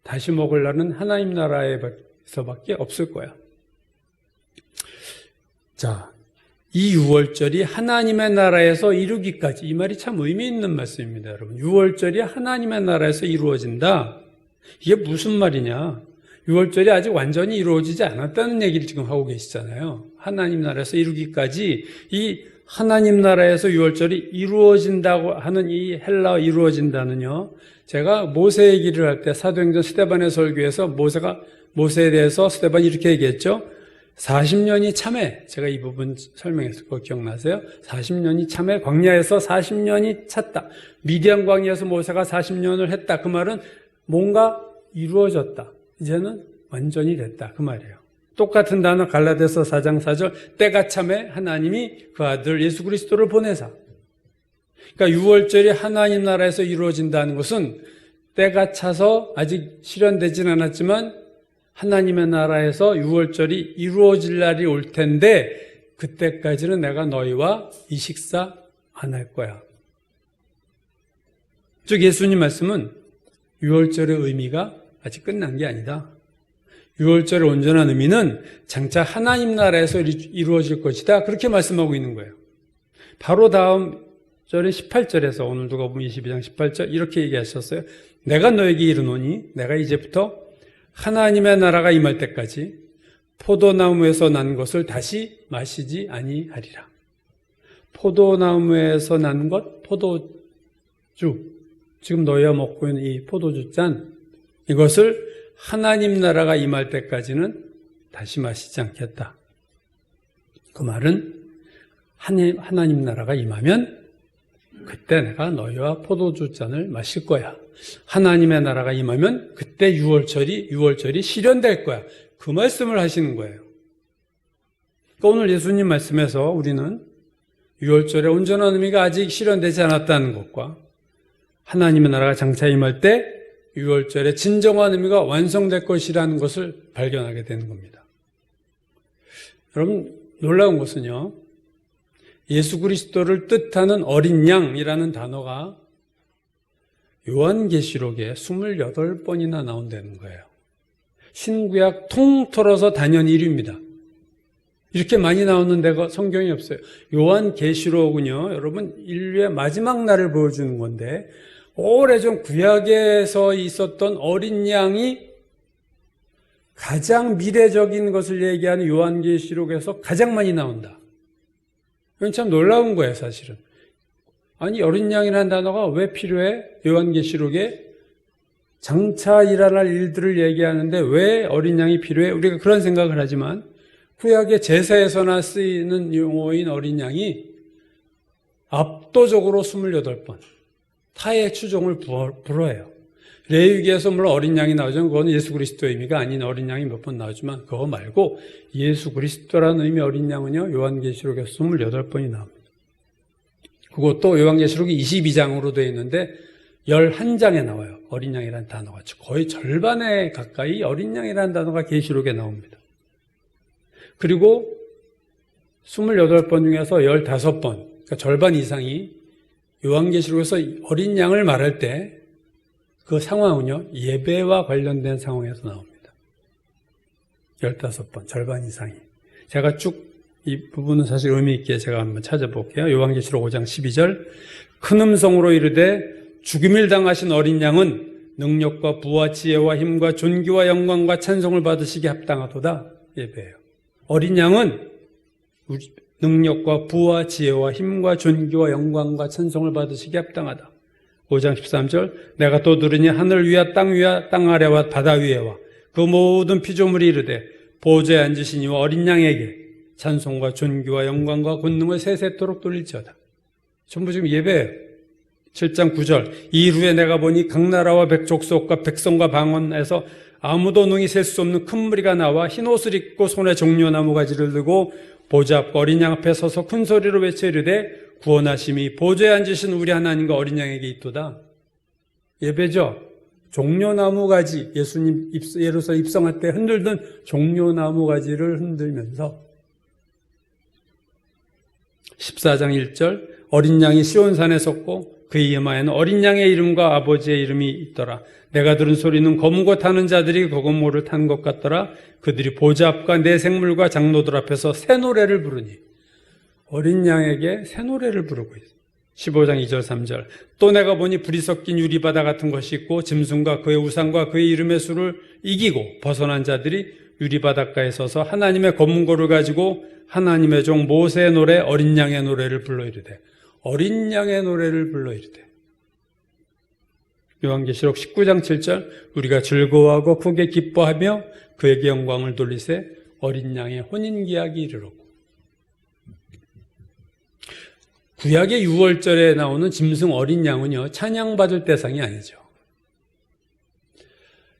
다시 먹을 날은 하나님 나라에서밖에 없을 거야. 자, 이 유월절이 하나님의 나라에서 이루기까지, 이 말이 참 의미 있는 말씀입니다, 여러분. 유월절이 하나님의 나라에서 이루어진다. 이게 무슨 말이냐? 유월절이 아직 완전히 이루어지지 않았다는 얘기를 지금 하고 계시잖아요. 하나님 나라에서 이루기까지 이 하나님 나라에서 유월절이 이루어진다고 하는 이 헬라어 이루어진다는요. 제가 모세 얘기를 할 때 사도행전 스데반의 설교에서 모세에 대해서 스데반이 이렇게 얘기했죠. 40년이 참해. 제가 이 부분 설명했을 거 기억나세요? 40년이 참해. 광야에서 40년이 찼다. 미디안 광야에서 모세가 40년을 했다. 그 말은 뭔가 이루어졌다. 이제는 완전히 됐다. 그 말이에요. 똑같은 단어 갈라디아서 4장 4절 때가 참해 하나님이 그 아들 예수 그리스도를 보내사. 그러니까 유월절이 하나님 나라에서 이루어진다는 것은 때가 차서 아직 실현되진 않았지만 하나님의 나라에서 유월절이 이루어질 날이 올 텐데 그때까지는 내가 너희와 이 식사 안 할 거야. 즉 예수님 말씀은 유월절의 의미가 아직 끝난 게 아니다. 유월절의 온전한 의미는 장차 하나님 나라에서 이루어질 것이다. 그렇게 말씀하고 있는 거예요. 바로 다음 절에 18절에서 오늘 누가복음 22장 18절 이렇게 얘기하셨어요. 내가 너에게 이르노니 내가 이제부터 하나님의 나라가 임할 때까지 포도나무에서 난 것을 다시 마시지 아니하리라. 포도나무에서 난 것, 포도주, 지금 너희가 먹고 있는 이 포도주 잔, 이것을 하나님 나라가 임할 때까지는 다시 마시지 않겠다. 그 말은 하나님 나라가 임하면 그때 내가 너희와 포도주 잔을 마실 거야. 하나님의 나라가 임하면 그때 유월절이 실현될 거야. 그 말씀을 하시는 거예요. 그러니까 오늘 예수님 말씀에서 우리는 유월절의 온전한 의미가 아직 실현되지 않았다는 것과 하나님의 나라가 장차 임할 때 유월절의 진정한 의미가 완성될 것이라는 것을 발견하게 되는 겁니다. 여러분 놀라운 것은요. 예수 그리스도를 뜻하는 어린 양이라는 단어가 요한계시록에 28번이나 나온다는 거예요. 신구약 통틀어서 단연 1위입니다. 이렇게 많이 나오는 데가 성경이 없어요. 요한계시록은요, 여러분 인류의 마지막 날을 보여주는 건데 오래전 구약에서 있었던 어린 양이 가장 미래적인 것을 얘기하는 요한계시록에서 가장 많이 나온다. 이건 참 놀라운 거예요, 사실은. 아니, 어린 양이라는 단어가 왜 필요해? 요한계시록에 장차 일어날 일들을 얘기하는데 왜 어린 양이 필요해? 우리가 그런 생각을 하지만 구약의 제사에서나 쓰이는 용어인 어린 양이 압도적으로 28번 타의 추종을 불허해요. 레위기에서 물론 어린 양이 나오지만 그건 예수 그리스도의 의미가 아닌 어린 양이 몇 번 나오지만 그거 말고 예수 그리스도라는 의미의 어린 양은요, 요한계시록에서 28번이 나옵니다. 그것도 요한계시록이 22장으로 되어 있는데 11장에 나와요. 어린 양이라는 단어가. 거의 절반에 가까이 어린 양이라는 단어가 계시록에 나옵니다. 그리고 28번 중에서 15번, 그러니까 절반 이상이 요한계시록에서 어린 양을 말할 때 그 상황은요, 예배와 관련된 상황에서 나옵니다. 15번, 절반 이상이. 제가 쭉 이 부분은 사실 의미 있게 제가 한번 찾아볼게요. 요한계시록 5장 12절. 큰 음성으로 이르되 죽임을 당하신 어린 양은 능력과 부와 지혜와 힘과 존귀와 영광과 찬송을 받으시기 합당하도다. 예배예요. 어린 양은 능력과 부와 지혜와 힘과 존귀와 영광과 찬송을 받으시기 합당하다. 5장 13절. 내가 또 들으니 하늘 위와 땅 아래와 바다 위에와 그 모든 피조물이 이르되 보좌에 앉으신 이와 어린 양에게 찬송과 존귀와 영광과 권능을 세세토록 돌릴지어다. 전부 지금 예배예요. 7장 9절. 이후에 내가 보니 각 나라와 족속과 백성과 방언에서 아무도 능히 셀 수 없는 큰 무리가 나와 흰 옷을 입고 손에 종려나무 가지를 들고 보좌 앞과 어린 양 앞에 서서 큰 소리로 외쳐 이르되 구원하심이 보좌에 앉으신 우리 하나님과 어린 양에게 있도다. 예배죠. 종려나무 가지, 예수님 예루살렘 입성할 때 흔들던 종려나무 가지를 흔들면서 14장 1절. 어린 양이 시온산에 섰고 그의 이마에는 어린 양의 이름과 아버지의 이름이 있더라. 내가 들은 소리는 거무고 타는 자들이 거거모를 탄 것 같더라. 그들이 보좌 앞과 내 생물과 장로들 앞에서 새 노래를 부르니. 어린 양에게 새 노래를 부르고 있어. 15장 2절 3절. 또 내가 보니 불이 섞인 유리바다 같은 것이 있고 짐승과 그의 우상과 그의 이름의 수를 이기고 벗어난 자들이 유리바닷가에 서서 하나님의 검은고를 가지고 하나님의 종 모세의 노래 어린 양의 노래를 불러 이르되. 어린 양의 노래를 불러 이르되. 요한계시록 19장 7절. 우리가 즐거워하고 크게 기뻐하며 그에게 영광을 돌리세 어린 양의 혼인기약이 이르렀고. 구약의 6월절에 나오는 짐승 어린 양은요, 찬양받을 대상이 아니죠.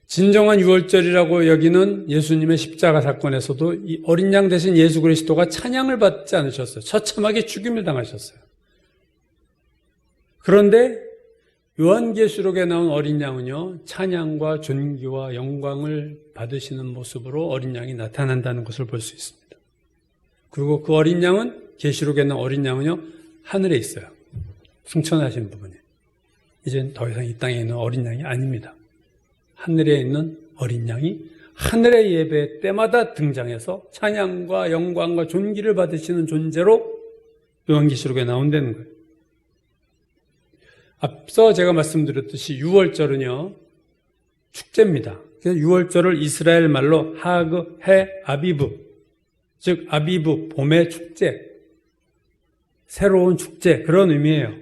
진정한 6월절이라고 여기는 예수님의 십자가 사건에서도 이 어린 양 대신 예수 그리스도가 찬양을 받지 않으셨어요. 처참하게 죽임을 당하셨어요. 그런데 요한계시록에 나온 어린 양은요, 찬양과 존귀와 영광을 받으시는 모습으로 어린 양이 나타난다는 것을 볼 수 있습니다. 그리고 그 어린 양은, 계시록에 나온 어린 양은요, 하늘에 있어요. 승천하신 부분에. 이젠 더 이상 이 땅에 있는 어린 양이 아닙니다. 하늘에 있는 어린 양이 하늘의 예배 때마다 등장해서 찬양과 영광과 존귀를 받으시는 존재로 요한계시록에 나온다는 거예요. 앞서 제가 말씀드렸듯이 6월절은요, 축제입니다. 6월절을 이스라엘 말로 하그 해 아비브, 즉 아비브, 봄의 축제, 새로운 축제, 그런 의미예요.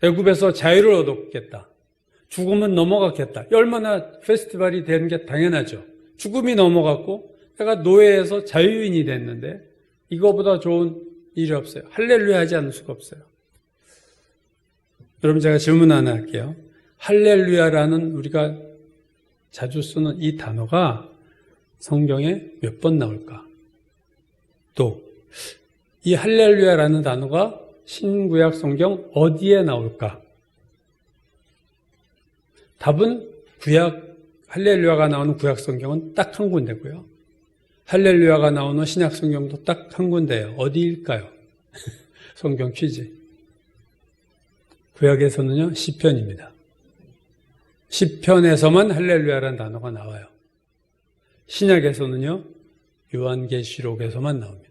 애굽에서 자유를 얻었겠다. 죽음은 넘어갔겠다. 얼마나 페스티벌이 되는 게 당연하죠. 죽음이 넘어갔고 내가 노예에서 자유인이 됐는데 이거보다 좋은 일이 없어요. 할렐루야 하지 않을 수가 없어요. 여러분, 제가 질문 하나 할게요. 할렐루야라는 우리가 자주 쓰는 이 단어가 성경에 몇 번 나올까? 또 이 할렐루야라는 단어가 신구약 성경 어디에 나올까? 답은 할렐루야가 나오는 구약 성경은 딱 한 군데고요. 할렐루야가 나오는 신약 성경도 딱 한 군데예요. 어디일까요? 성경 퀴즈. 구약에서는요, 시편입니다. 시편에서만 할렐루야라는 단어가 나와요. 신약에서는요, 요한계시록에서만 나옵니다.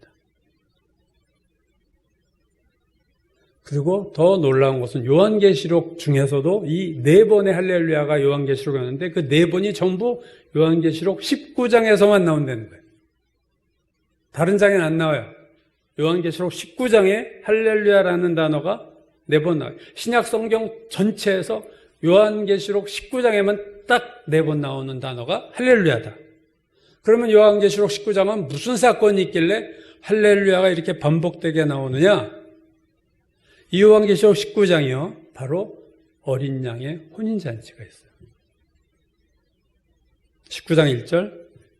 그리고 더 놀라운 것은 요한계시록 중에서도 이 4번의 할렐루야가 요한계시록이었는데 그 4번이 전부 요한계시록 19장에서만 나온다는 거예요. 다른 장에는 안 나와요. 요한계시록 19장에 할렐루야라는 단어가 4번 나와요. 신약 성경 전체에서 요한계시록 19장에만 딱 4번 나오는 단어가 할렐루야다. 그러면 요한계시록 19장은 무슨 사건이 있길래 할렐루야가 이렇게 반복되게 나오느냐? 이 요한계시록 19장이요. 바로 어린 양의 혼인잔치가 있어요. 19장 1절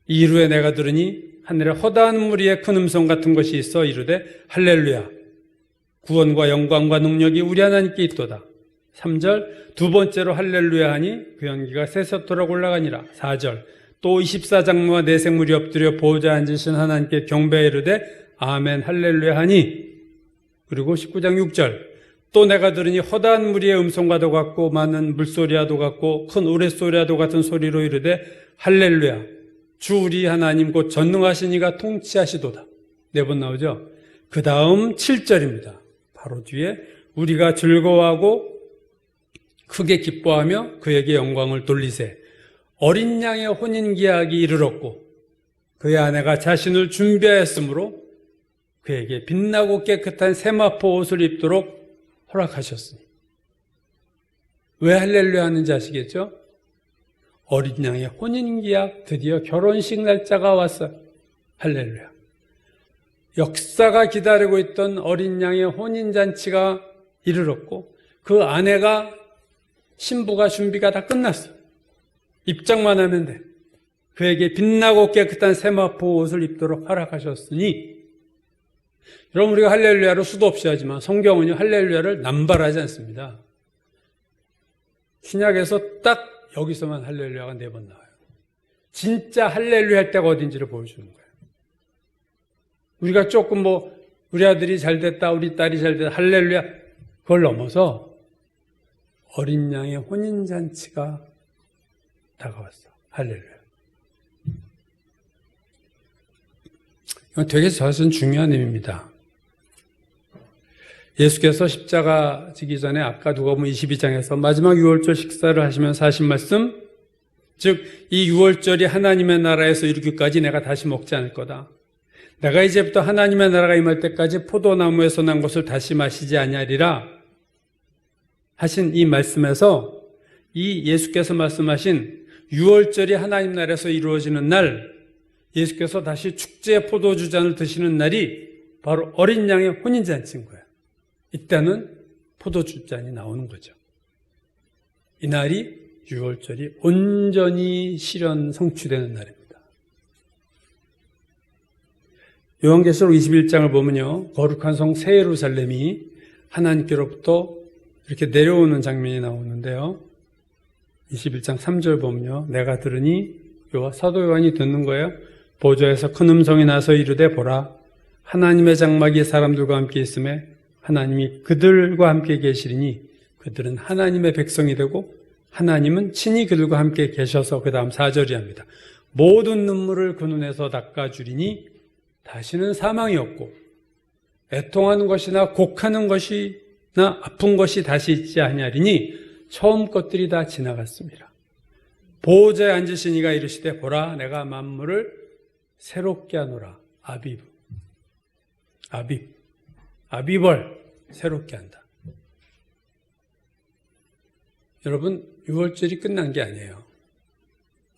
이후에 내가 들으니 하늘에 허다한 무리의 큰 음성 같은 것이 있어 이르되 할렐루야 구원과 영광과 능력이 우리 하나님께 있도다. 3절 두 번째로 할렐루야 하니 그 연기가 세세토록 올라가니라. 4절 또 24장로와 네 생물이 엎드려 보호자에 앉으신 하나님께 경배하여 이르되 아멘 할렐루야 하니. 그리고 19장 6절 또 내가 들으니 허다한 무리의 음성과도 같고 많은 물소리와도 같고 큰 우레소리와도 같은 소리로 이르되 할렐루야 주 우리 하나님 곧 전능하신 이가 통치하시도다. 4번 나오죠. 그 다음 7절입니다. 바로 뒤에 우리가 즐거워하고 크게 기뻐하며 그에게 영광을 돌리세. 어린 양의 혼인기약이 이르렀고 그의 아내가 자신을 준비하였으므로 그에게 빛나고 깨끗한 세마포 옷을 입도록 허락하셨으니. 왜 할렐루야 하는지 아시겠죠? 어린 양의 혼인기약, 드디어 결혼식 날짜가 왔어요. 할렐루야. 역사가 기다리고 있던 어린 양의 혼인잔치가 이르렀고 그 아내가 신부가 준비가 다 끝났어요. 입장만 하면 돼. 그에게 빛나고 깨끗한 세마포 옷을 입도록 허락하셨으니. 여러분 우리가 할렐루야를 수도 없이 하지만 성경은요 할렐루야를 남발하지 않습니다. 신약에서 딱 여기서만 할렐루야가 4번 나와요. 진짜 할렐루야 할 때가 어딘지를 보여주는 거예요. 우리가 조금 우리 아들이 잘 됐다, 우리 딸이 잘 됐다, 할렐루야 그걸 넘어서 어린 양의 혼인잔치가 다가왔어. 할렐루야. 이건 되게 사실은 중요한 의미입니다. 예수께서 십자가 지기 전에 아까 누가복음 22장에서 마지막 유월절 식사를 하시면서 하신 말씀, 즉 이 유월절이 하나님의 나라에서 이르기까지 내가 다시 먹지 않을 거다. 내가 이제부터 하나님의 나라가 임할 때까지 포도나무에서 난 것을 다시 마시지 아니하리라 하신 이 말씀에서 이 예수께서 말씀하신 유월절이 하나님 나라에서 이루어지는 날, 예수께서 다시 축제의 포도주잔을 드시는 날이 바로 어린 양의 혼인잔치인 거예요. 이때는 포도주잔이 나오는 거죠. 이 날이 유월절이 온전히 실현 성취되는 날입니다. 요한계시록 21장을 보면요, 거룩한 성 새 예루살렘이 하나님께로부터 이렇게 내려오는 장면이 나오는데요. 21장 3절 보면요, 내가 들으니 사도 요한이 듣는 거예요. 보좌에서 큰 음성이 나서 이르되 보라 하나님의 장막이 사람들과 함께 있음에 하나님이 그들과 함께 계시리니 그들은 하나님의 백성이 되고 하나님은 친히 그들과 함께 계셔서. 그 다음 4절이 합니다. 모든 눈물을 그 눈에서 닦아주리니 다시는 사망이 없고 애통하는 것이나 곡하는 것이나 아픈 것이 다시 있지 아니하리니 처음 것들이 다 지나갔습니다. 보호자에 앉으신 이가 이르시되 보라 내가 만물을 새롭게 하노라. 아비벌 새롭게 한다. 여러분 유월절이 끝난 게 아니에요.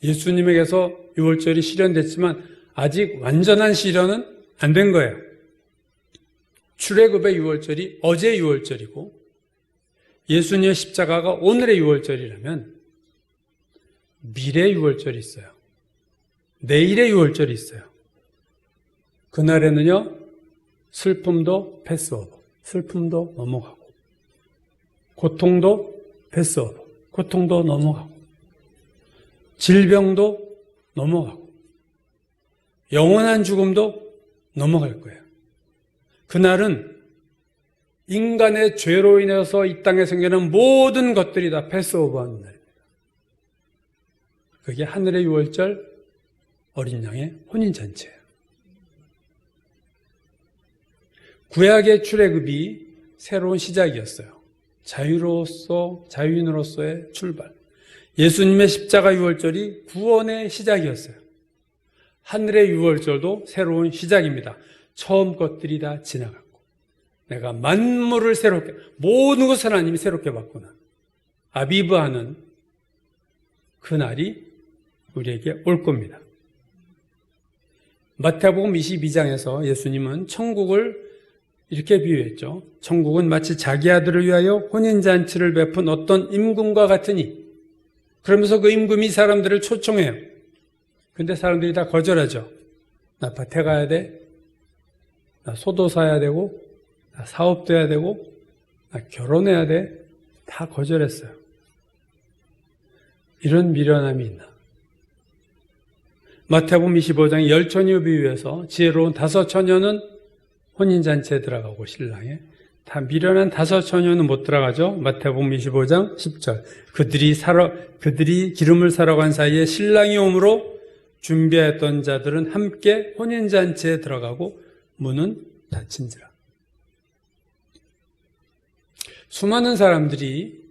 예수님에게서 유월절이 실현됐지만 아직 완전한 실현은 안 된 거예요. 출애굽의 유월절이 어제 유월절이고 예수님의 십자가가 오늘의 유월절이라면 미래 유월절이 있어요. 내일의 유월절이 있어요. 그날에는요 슬픔도 패스오버, 슬픔도 넘어가고 고통도 패스오버, 고통도 넘어가고 질병도 넘어가고 영원한 죽음도 넘어갈 거예요. 그날은 인간의 죄로 인해서 이 땅에 생기는 모든 것들이 다 패스오버하는 날입니다. 그게 하늘의 유월절 어린 양의 혼인잔치예요. 구약의 출애굽이 새로운 시작이었어요. 자유인으로서의 출발. 예수님의 십자가 유월절이 구원의 시작이었어요. 하늘의 유월절도 새로운 시작입니다. 처음 것들이 다 지나갔고 내가 만물을 새롭게, 모든 것을 하나님이 새롭게 바꾸는 아비브하는 그날이 우리에게 올 겁니다. 마태복음 22장에서 예수님은 천국을 이렇게 비유했죠. 천국은 마치 자기 아들을 위하여 혼인잔치를 베푼 어떤 임금과 같으니, 그러면서 그 임금이 사람들을 초청해요. 근데 사람들이 다 거절하죠. 나 밭에 가야 돼, 나 소도 사야 되고, 나 사업도 해야 되고, 나 결혼해야 돼. 다 거절했어요. 이런 미련함이 있나? 마태복음 25장의 열처녀 비유에서 지혜로운 5처녀는 혼인잔치에 들어가고 신랑에, 다 미련한 5처녀는 못 들어가죠. 마태복음 25장 10절. 그들이 기름을 사러 간 사이에 신랑이 오므로 준비했던 자들은 함께 혼인잔치에 들어가고 문은 닫힌지라. 수많은 사람들이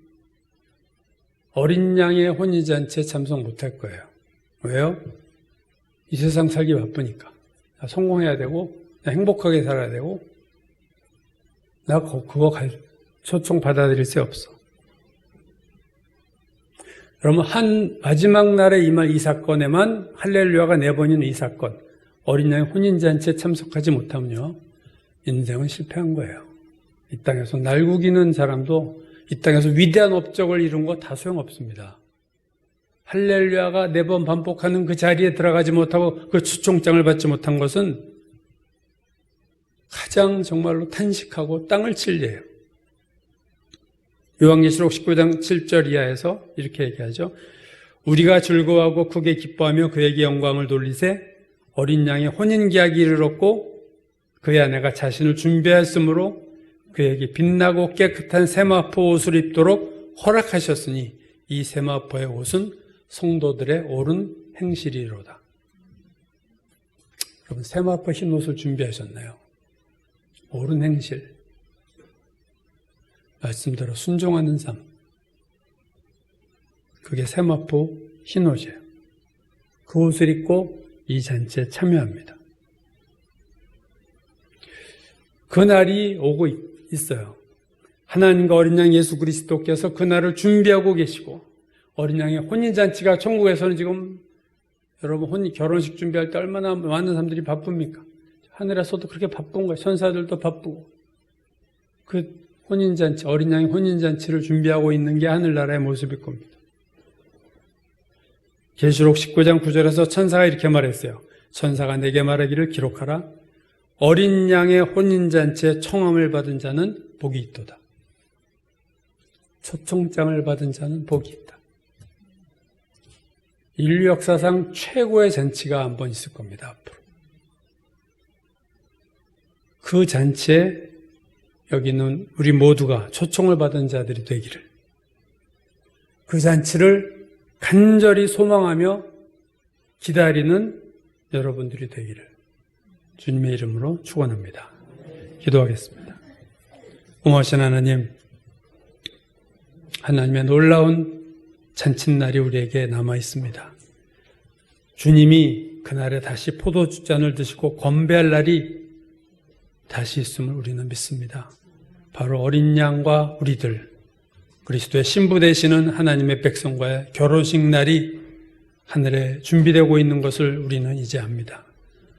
어린 양의 혼인잔치에 참석 못할 거예요. 왜요? 이 세상 살기 바쁘니까. 나 성공해야 되고, 나 행복하게 살아야 되고, 나 그거 초청 받아들일 수 없어. 여러분, 마지막 날에 임할 이 사건에만 할렐루야가 4번이는 이 사건, 어린 양의 혼인잔치에 참석하지 못하면요, 인생은 실패한 거예요. 이 땅에서 날구기는 사람도 이 땅에서 위대한 업적을 이룬 거 다 소용없습니다. 할렐루야가 4번 반복하는 그 자리에 들어가지 못하고 그 초청장을 받지 못한 것은 가장 정말로 탄식하고 땅을 칠 예요. 요한계시록 19장 7절 이하에서 이렇게 얘기하죠. 우리가 즐거워하고 크게 기뻐하며 그에게 영광을 돌리세 어린 양의 혼인계약이 이르렀고 그의 아내가 자신을 준비하였으므로 그에게 빛나고 깨끗한 세마포 옷을 입도록 허락하셨으니 이 세마포의 옷은 성도들의 옳은 행실이로다. 여러분, 세마포 흰 옷을 준비하셨나요? 옳은 행실. 말씀대로 순종하는 삶. 그게 세마포 흰 옷이에요. 그 옷을 입고 이 잔치에 참여합니다. 그날이 오고 있어요. 하나님과 어린 양 예수 그리스도께서 그날을 준비하고 계시고, 어린 양의 혼인잔치가 천국에서는 지금 여러분 결혼식 준비할 때 얼마나 많은 사람들이 바쁩니까? 하늘에서도 그렇게 바쁜 거예요. 천사들도 바쁘고. 그 혼인잔치, 어린 양의 혼인잔치를 준비하고 있는 게 하늘나라의 모습일 겁니다. 계시록 19장 9절에서 천사가 이렇게 말했어요. 천사가 내게 말하기를 기록하라. 어린 양의 혼인잔치에 청함을 받은 자는 복이 있도다. 초청장을 받은 자는 복이 있다. 인류 역사상 최고의 잔치가 한 번 있을 겁니다, 앞으로. 그 잔치에 여기는 우리 모두가 초청을 받은 자들이 되기를, 그 잔치를 간절히 소망하며 기다리는 여러분들이 되기를 주님의 이름으로 축원합니다. 기도하겠습니다. 고마우신 하나님, 하나님의 놀라운 잔칫날이 우리에게 남아 있습니다. 주님이 그날에 다시 포도주잔을 드시고 건배할 날이 다시 있음을 우리는 믿습니다. 바로 어린 양과 우리들, 그리스도의 신부 되시는 하나님의 백성과의 결혼식 날이 하늘에 준비되고 있는 것을 우리는 이제 압니다.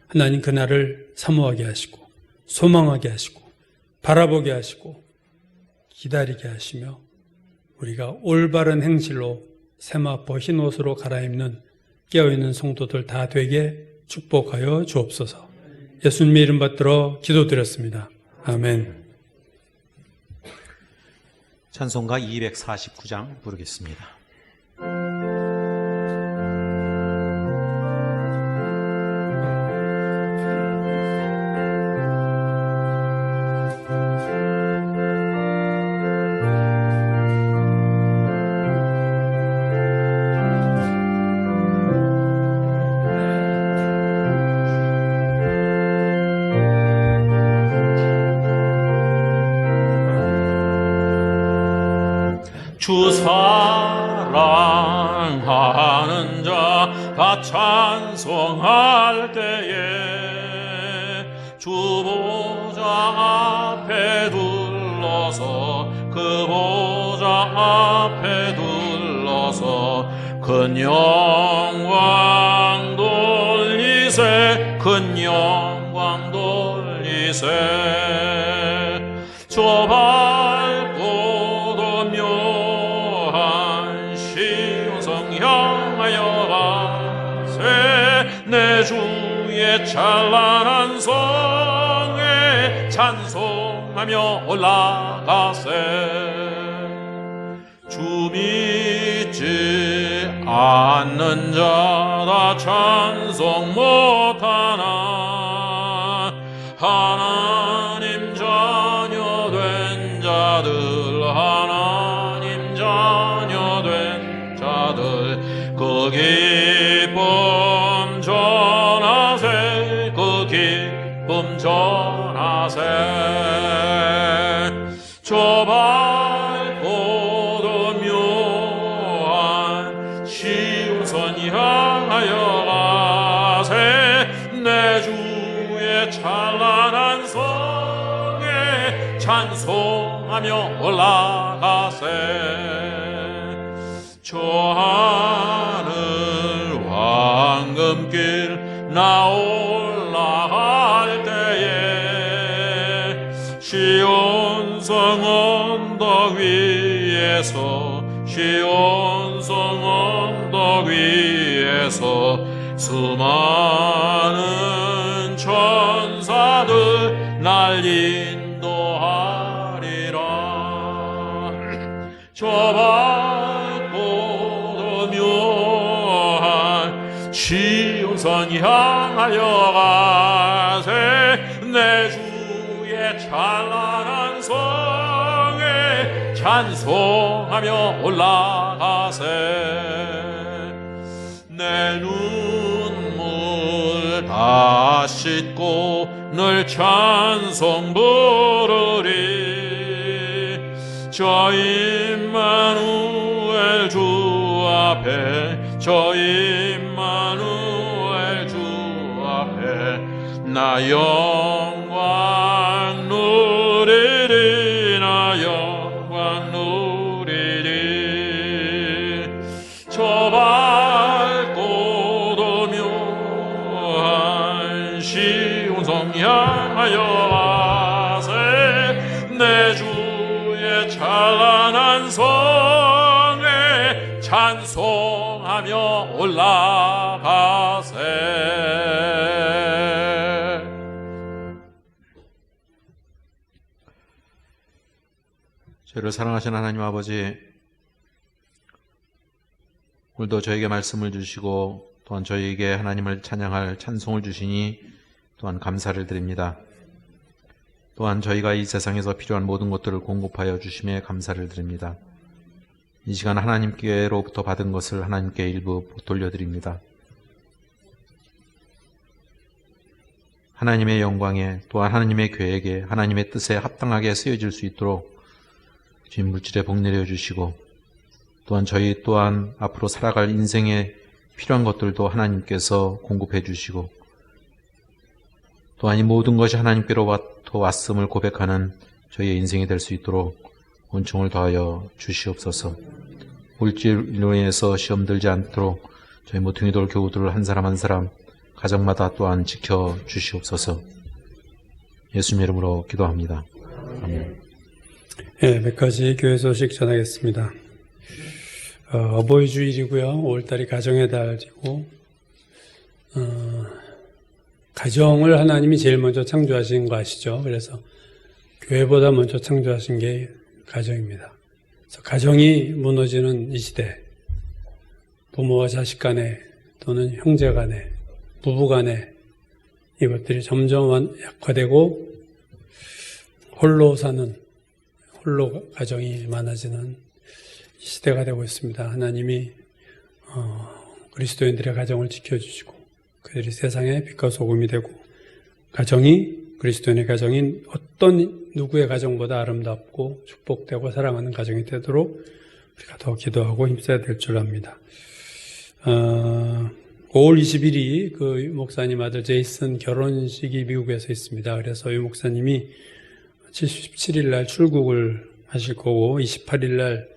하나님, 그날을 사모하게 하시고 소망하게 하시고 바라보게 하시고 기다리게 하시며 우리가 올바른 행실로 세마포 흰 옷으로 갈아입는 깨어있는 성도들 다 되게 축복하여 주옵소서. 예수님의 이름 받들어 기도드렸습니다. 아멘. 찬송가 249장 부르겠습니다. 주 사랑하는 자가 찬송할 때에 주 보좌 앞에 둘러서 그 보좌 앞에 둘러서 큰 영광 돌리세 큰 영광 돌리세 저 밝고도 묘한 시온성 향하여 가세 내 주의 찬란한 성에 찬송하며 올라가세 주 믿지 않는 자다 찬송 못하나 하나님 자녀 된 자들 하나님 자녀 된 자들 그 기쁨 전하세 그 기쁨 전하세 저 밝고도 묘한 시온선 향하여 가세 내 주의 찬란한 성에 찬송하며 올라가세 저 하늘 황금길 나 올라갈 때에 시온성 언덕 위에서 시온성 언덕 위에서 수많은 천사들 날 인도하리라 저 밝고도 묘한 시온선 향하여 가세 내 주의 찬란한 성에 찬송하며 올라가세 내 눈물 다 씻고 늘 찬송 부르리 저 임마누엘 주 앞에 저 임마누엘 주 앞에 나 영광 누리리 나 영광 누리리 저 밝고도 묘한 시온성 향하여 가세 내 주의 찬란한 성에 찬송하며 올라가세 저를 사랑하시는 하나님 아버지, 오늘도 저에게 말씀을 주시고 또한 저희에게 하나님을 찬양할 찬송을 주시니 또한 감사를 드립니다. 또한 저희가 이 세상에서 필요한 모든 것들을 공급하여 주심에 감사를 드립니다. 이 시간 하나님께로부터 받은 것을 하나님께 일부 돌려드립니다. 하나님의 영광에 또한 하나님의 계획에 하나님의 뜻에 합당하게 쓰여질 수 있도록 주님 물질에 복 내려주시고 또한 저희 또한 앞으로 살아갈 인생에 필요한 것들도 하나님께서 공급해 주시고 또한 이 모든 것이 하나님께로부터 왔음을 고백하는 저희의 인생이 될 수 있도록 은총을 더하여 주시옵소서. 물질로 인해서 시험 들지 않도록 저희 모퉁이돌 교우들을 한 사람 한 사람 가정마다 또한 지켜 주시옵소서. 예수님 이름으로 기도합니다. 아멘. 네, 몇 가지 교회 소식 전하겠습니다. 어버이 주일이고요. 5월달이 가정의 달이고 가정을 하나님이 제일 먼저 창조하신 거 아시죠? 그래서 교회보다 먼저 창조하신 게 가정입니다. 그래서 가정이 무너지는 이 시대, 부모와 자식 간에 또는 형제 간에 부부 간에 이것들이 점점 약화되고 홀로 가정이 많아지는 이 시대가 되고 있습니다. 하나님이 그리스도인들의 가정을 지켜주시고 그들이 세상의 빛과 소금이 되고 가정이 그리스도인의 가정인 어떤 누구의 가정보다 아름답고 축복되고 사랑하는 가정이 되도록 우리가 더 기도하고 힘써야 될 줄 압니다. 5월 20일이 그 유 목사님 아들 제이슨 결혼식이 미국에서 있습니다. 그래서 유 목사님이 77일 날 출국을 하실 거고 28일 날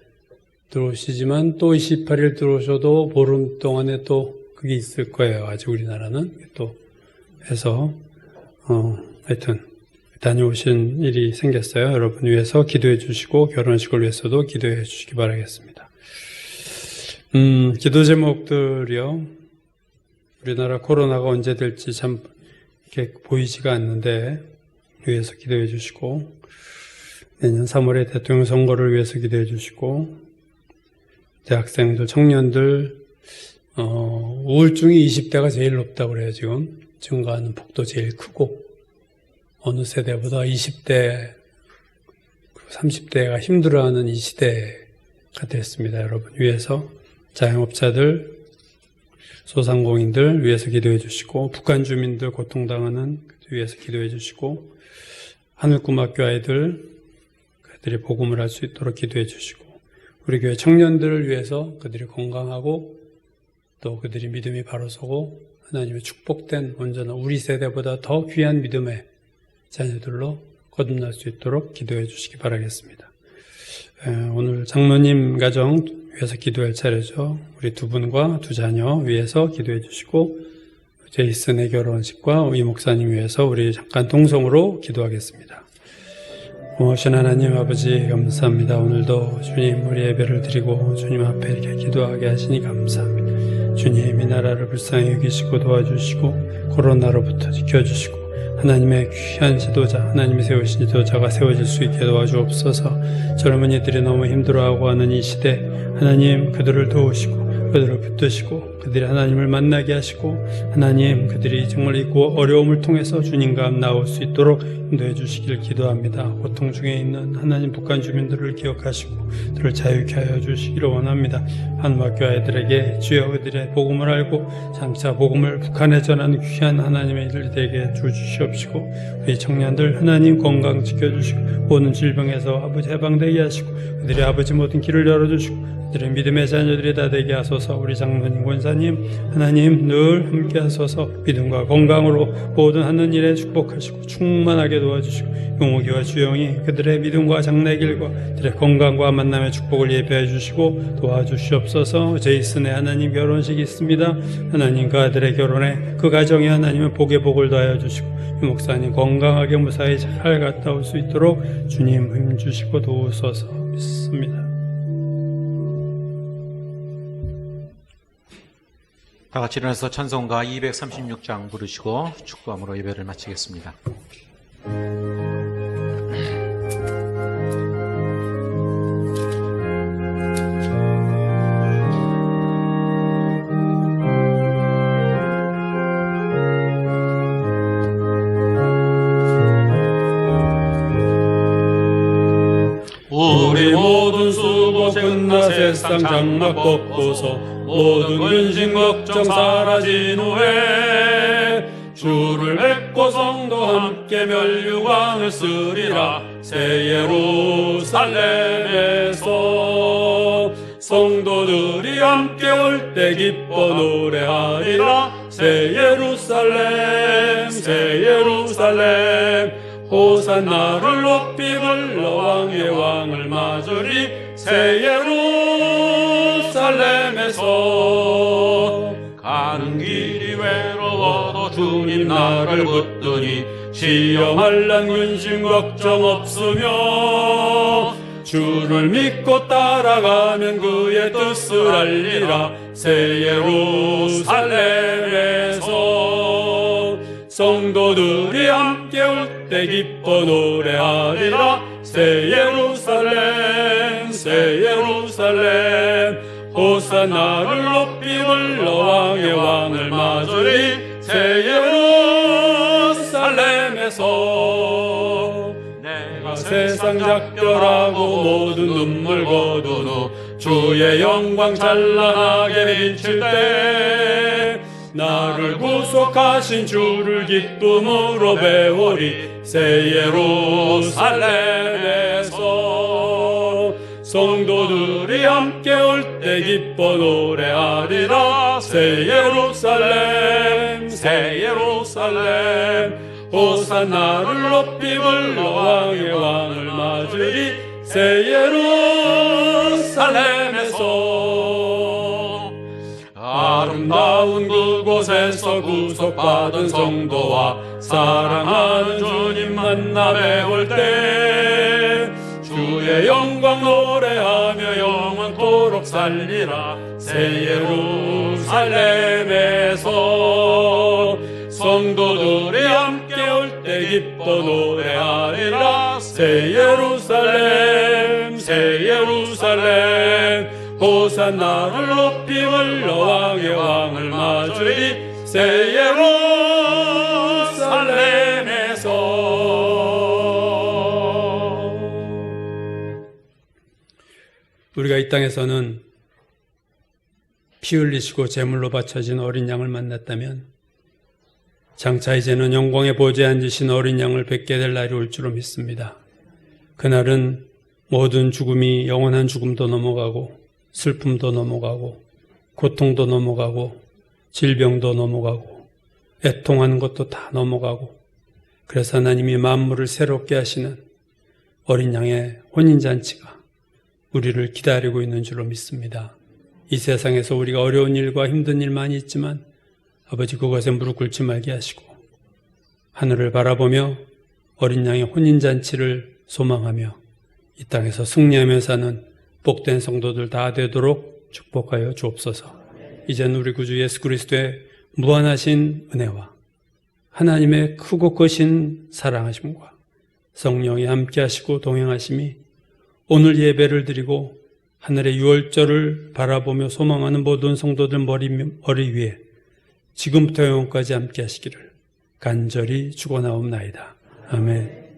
들어오시지만 또 28일 들어오셔도 보름 동안에 또 그게 있을 거예요. 아직 우리나라는 또 해서 하여튼 다녀오신 일이 생겼어요. 여러분 위해서 기도해 주시고 결혼식을 위해서도 기도해 주시기 바라겠습니다. 기도 제목들이요. 우리나라 코로나가 언제 될지 참 이렇게 보이지가 않는데 위해서 기도해 주시고 내년 3월에 대통령 선거를 위해서 기도해 주시고 대학생들, 청년들 우울증이 20대가 제일 높다고 그래요. 지금 증가하는 폭도 제일 크고 어느 세대보다 20대, 30대가 힘들어하는 이 시대가 됐습니다. 여러분 위해서 자영업자들, 소상공인들 위해서 기도해 주시고 북한 주민들 고통당하는 위해서 기도해 주시고 하늘꿈학교 아이들 그들이 복음을 할 수 있도록 기도해 주시고 우리 교회 청년들을 위해서 그들이 건강하고 또 그들이 믿음이 바로 서고 하나님의 축복된 온전한 우리 세대보다 더 귀한 믿음의 자녀들로 거듭날 수 있도록 기도해 주시기 바라겠습니다. 오늘 장로님 가정 위해서 기도할 차례죠. 우리 두 분과 두 자녀 위해서 기도해 주시고 제이슨의 결혼식과 이 목사님 위해서 우리 잠깐 동성으로 기도하겠습니다. 고마우신 하나님 아버지 감사합니다. 오늘도 주님 우리 예배를 드리고 주님 앞에 이렇게 기도하게 하시니 감사합니다. 주님 이 나라를 불쌍히 여기시고 도와주시고 코로나로부터 지켜주시고 하나님의 귀한 지도자, 하나님이 세우신 지도자가 세워질 수 있게 도와주옵소서. 젊은이들이 너무 힘들어하고 하는 이 시대 하나님 그들을 도우시고 그들을 붙드시고 그들이 하나님을 만나게 하시고 하나님 그들이 정말 이 어려움을 통해서 주님과 나올 수 있도록 인도해 주시길 기도합니다. 고통 중에 있는 하나님 북한 주민들을 기억하시고 그들을 자유케 하여 주시기를 원합니다. 한국학교 아이들에게 주여 그들의 복음을 알고 장차 복음을 북한에 전하는 귀한 하나님의 일을 되게 주시옵시고 우리 청년들 하나님 건강 지켜주시고 모든 질병에서 아버지 해방되게 하시고 그들의 아버지 모든 길을 열어주시고 그들의 믿음의 자녀들이 다 되게 하소서. 우리 장로님 권사님 하나님 늘 함께 하소서. 믿음과 건강으로 모든 하는 일에 축복하시고 충만하게 도와주시고 용옥이와 주영이 그들의 믿음과 장래길과 그들의 건강과 만남의 축복을 예배해 주시고 도와주시옵소서. 제이슨의 하나님 결혼식이 있습니다. 하나님 그 아들의 결혼에 그 가정에 하나님의 복의 복을 더하여 주시고 이 목사님 건강하게 무사히 잘 갔다 올 수 있도록 주님 힘 주시고 도우소서. 믿습니다. 다 같이 일어나서 찬송가 236장 부르시고 축도함으로 예배를 마치겠습니다. 우리 모든 수고 끝나 세상 장막 벗고서 모든 근심 걱정 사라진 후에 주를 뵙고 성도 함께 멸류관을 쓰리라. 새 예루살렘에서 성도들이 함께 올 때 기뻐 노래하리라. 새 예루살렘 새 예루살렘 호산나를 높이 불러 왕의 왕을 맞으리. 새 예루살렘에서 가는 길이 외로워도 주님 나를 붙드니 시험할 난 근심 걱정 없으며 주를 믿고 따라가면 그의 뜻을 알리라. 새 예루살렘에서 성도들이 함께 올 때 기뻐 노래하리라. 새 예루살렘 새 예루살렘 호산나를 높이 불러 왕의 왕을 맞으리. 새 예루살렘에서 내가 세상 작별하고 모든 눈물 거둔 후 주의 영광 찬란하게 비칠 때 나를 구속하신 주를 기쁨으로 배우리. 새 예루살렘에서 성도들이 함께 올 때 기뻐 노래하리라. 새 예루살렘 새 예루살렘 호산나를 높이 불러 왕의 왕을 맞으리. 새 예루살렘에서 아름다운 그곳에서 구속받은 성도와 사랑하는 주님 만나 뵈올 때 주의 영광 노래하며 영원토록 살리라. 새 예루살렘에서 성도들이 함께 올 때 기뻐 노래하리라. 새 예루살렘 새 예루살렘 호산나를 높이 불러 왕의 왕을 맞으리. 새 예루살렘에서 우리가 이 땅에서는 피 흘리시고 제물로 바쳐진 어린 양을 만났다면 장차 이제는 영광의 보좌에 앉으신 어린 양을 뵙게 될 날이 올 줄로 믿습니다. 그날은 모든 죽음이 영원한 죽음도 넘어가고 슬픔도 넘어가고 고통도 넘어가고 질병도 넘어가고 애통하는 것도 다 넘어가고 그래서 하나님이 만물을 새롭게 하시는 어린 양의 혼인잔치가 우리를 기다리고 있는 줄로 믿습니다. 이 세상에서 우리가 어려운 일과 힘든 일 많이 있지만 아버지 그것에 무릎 꿇지 말게 하시고 하늘을 바라보며 어린 양의 혼인잔치를 소망하며 이 땅에서 승리하며 사는 복된 성도들 다 되도록 축복하여 주옵소서. 이제는 우리 구주 예수 그리스도의 무한하신 은혜와 하나님의 크고 크신 사랑하심과 성령이 함께 하시고 동행하심이 오늘 예배를 드리고 하늘의 유월절을 바라보며 소망하는 모든 성도들 머리 위에 지금부터 영원까지 함께 하시기를 간절히 축원하옵나이다. 아멘.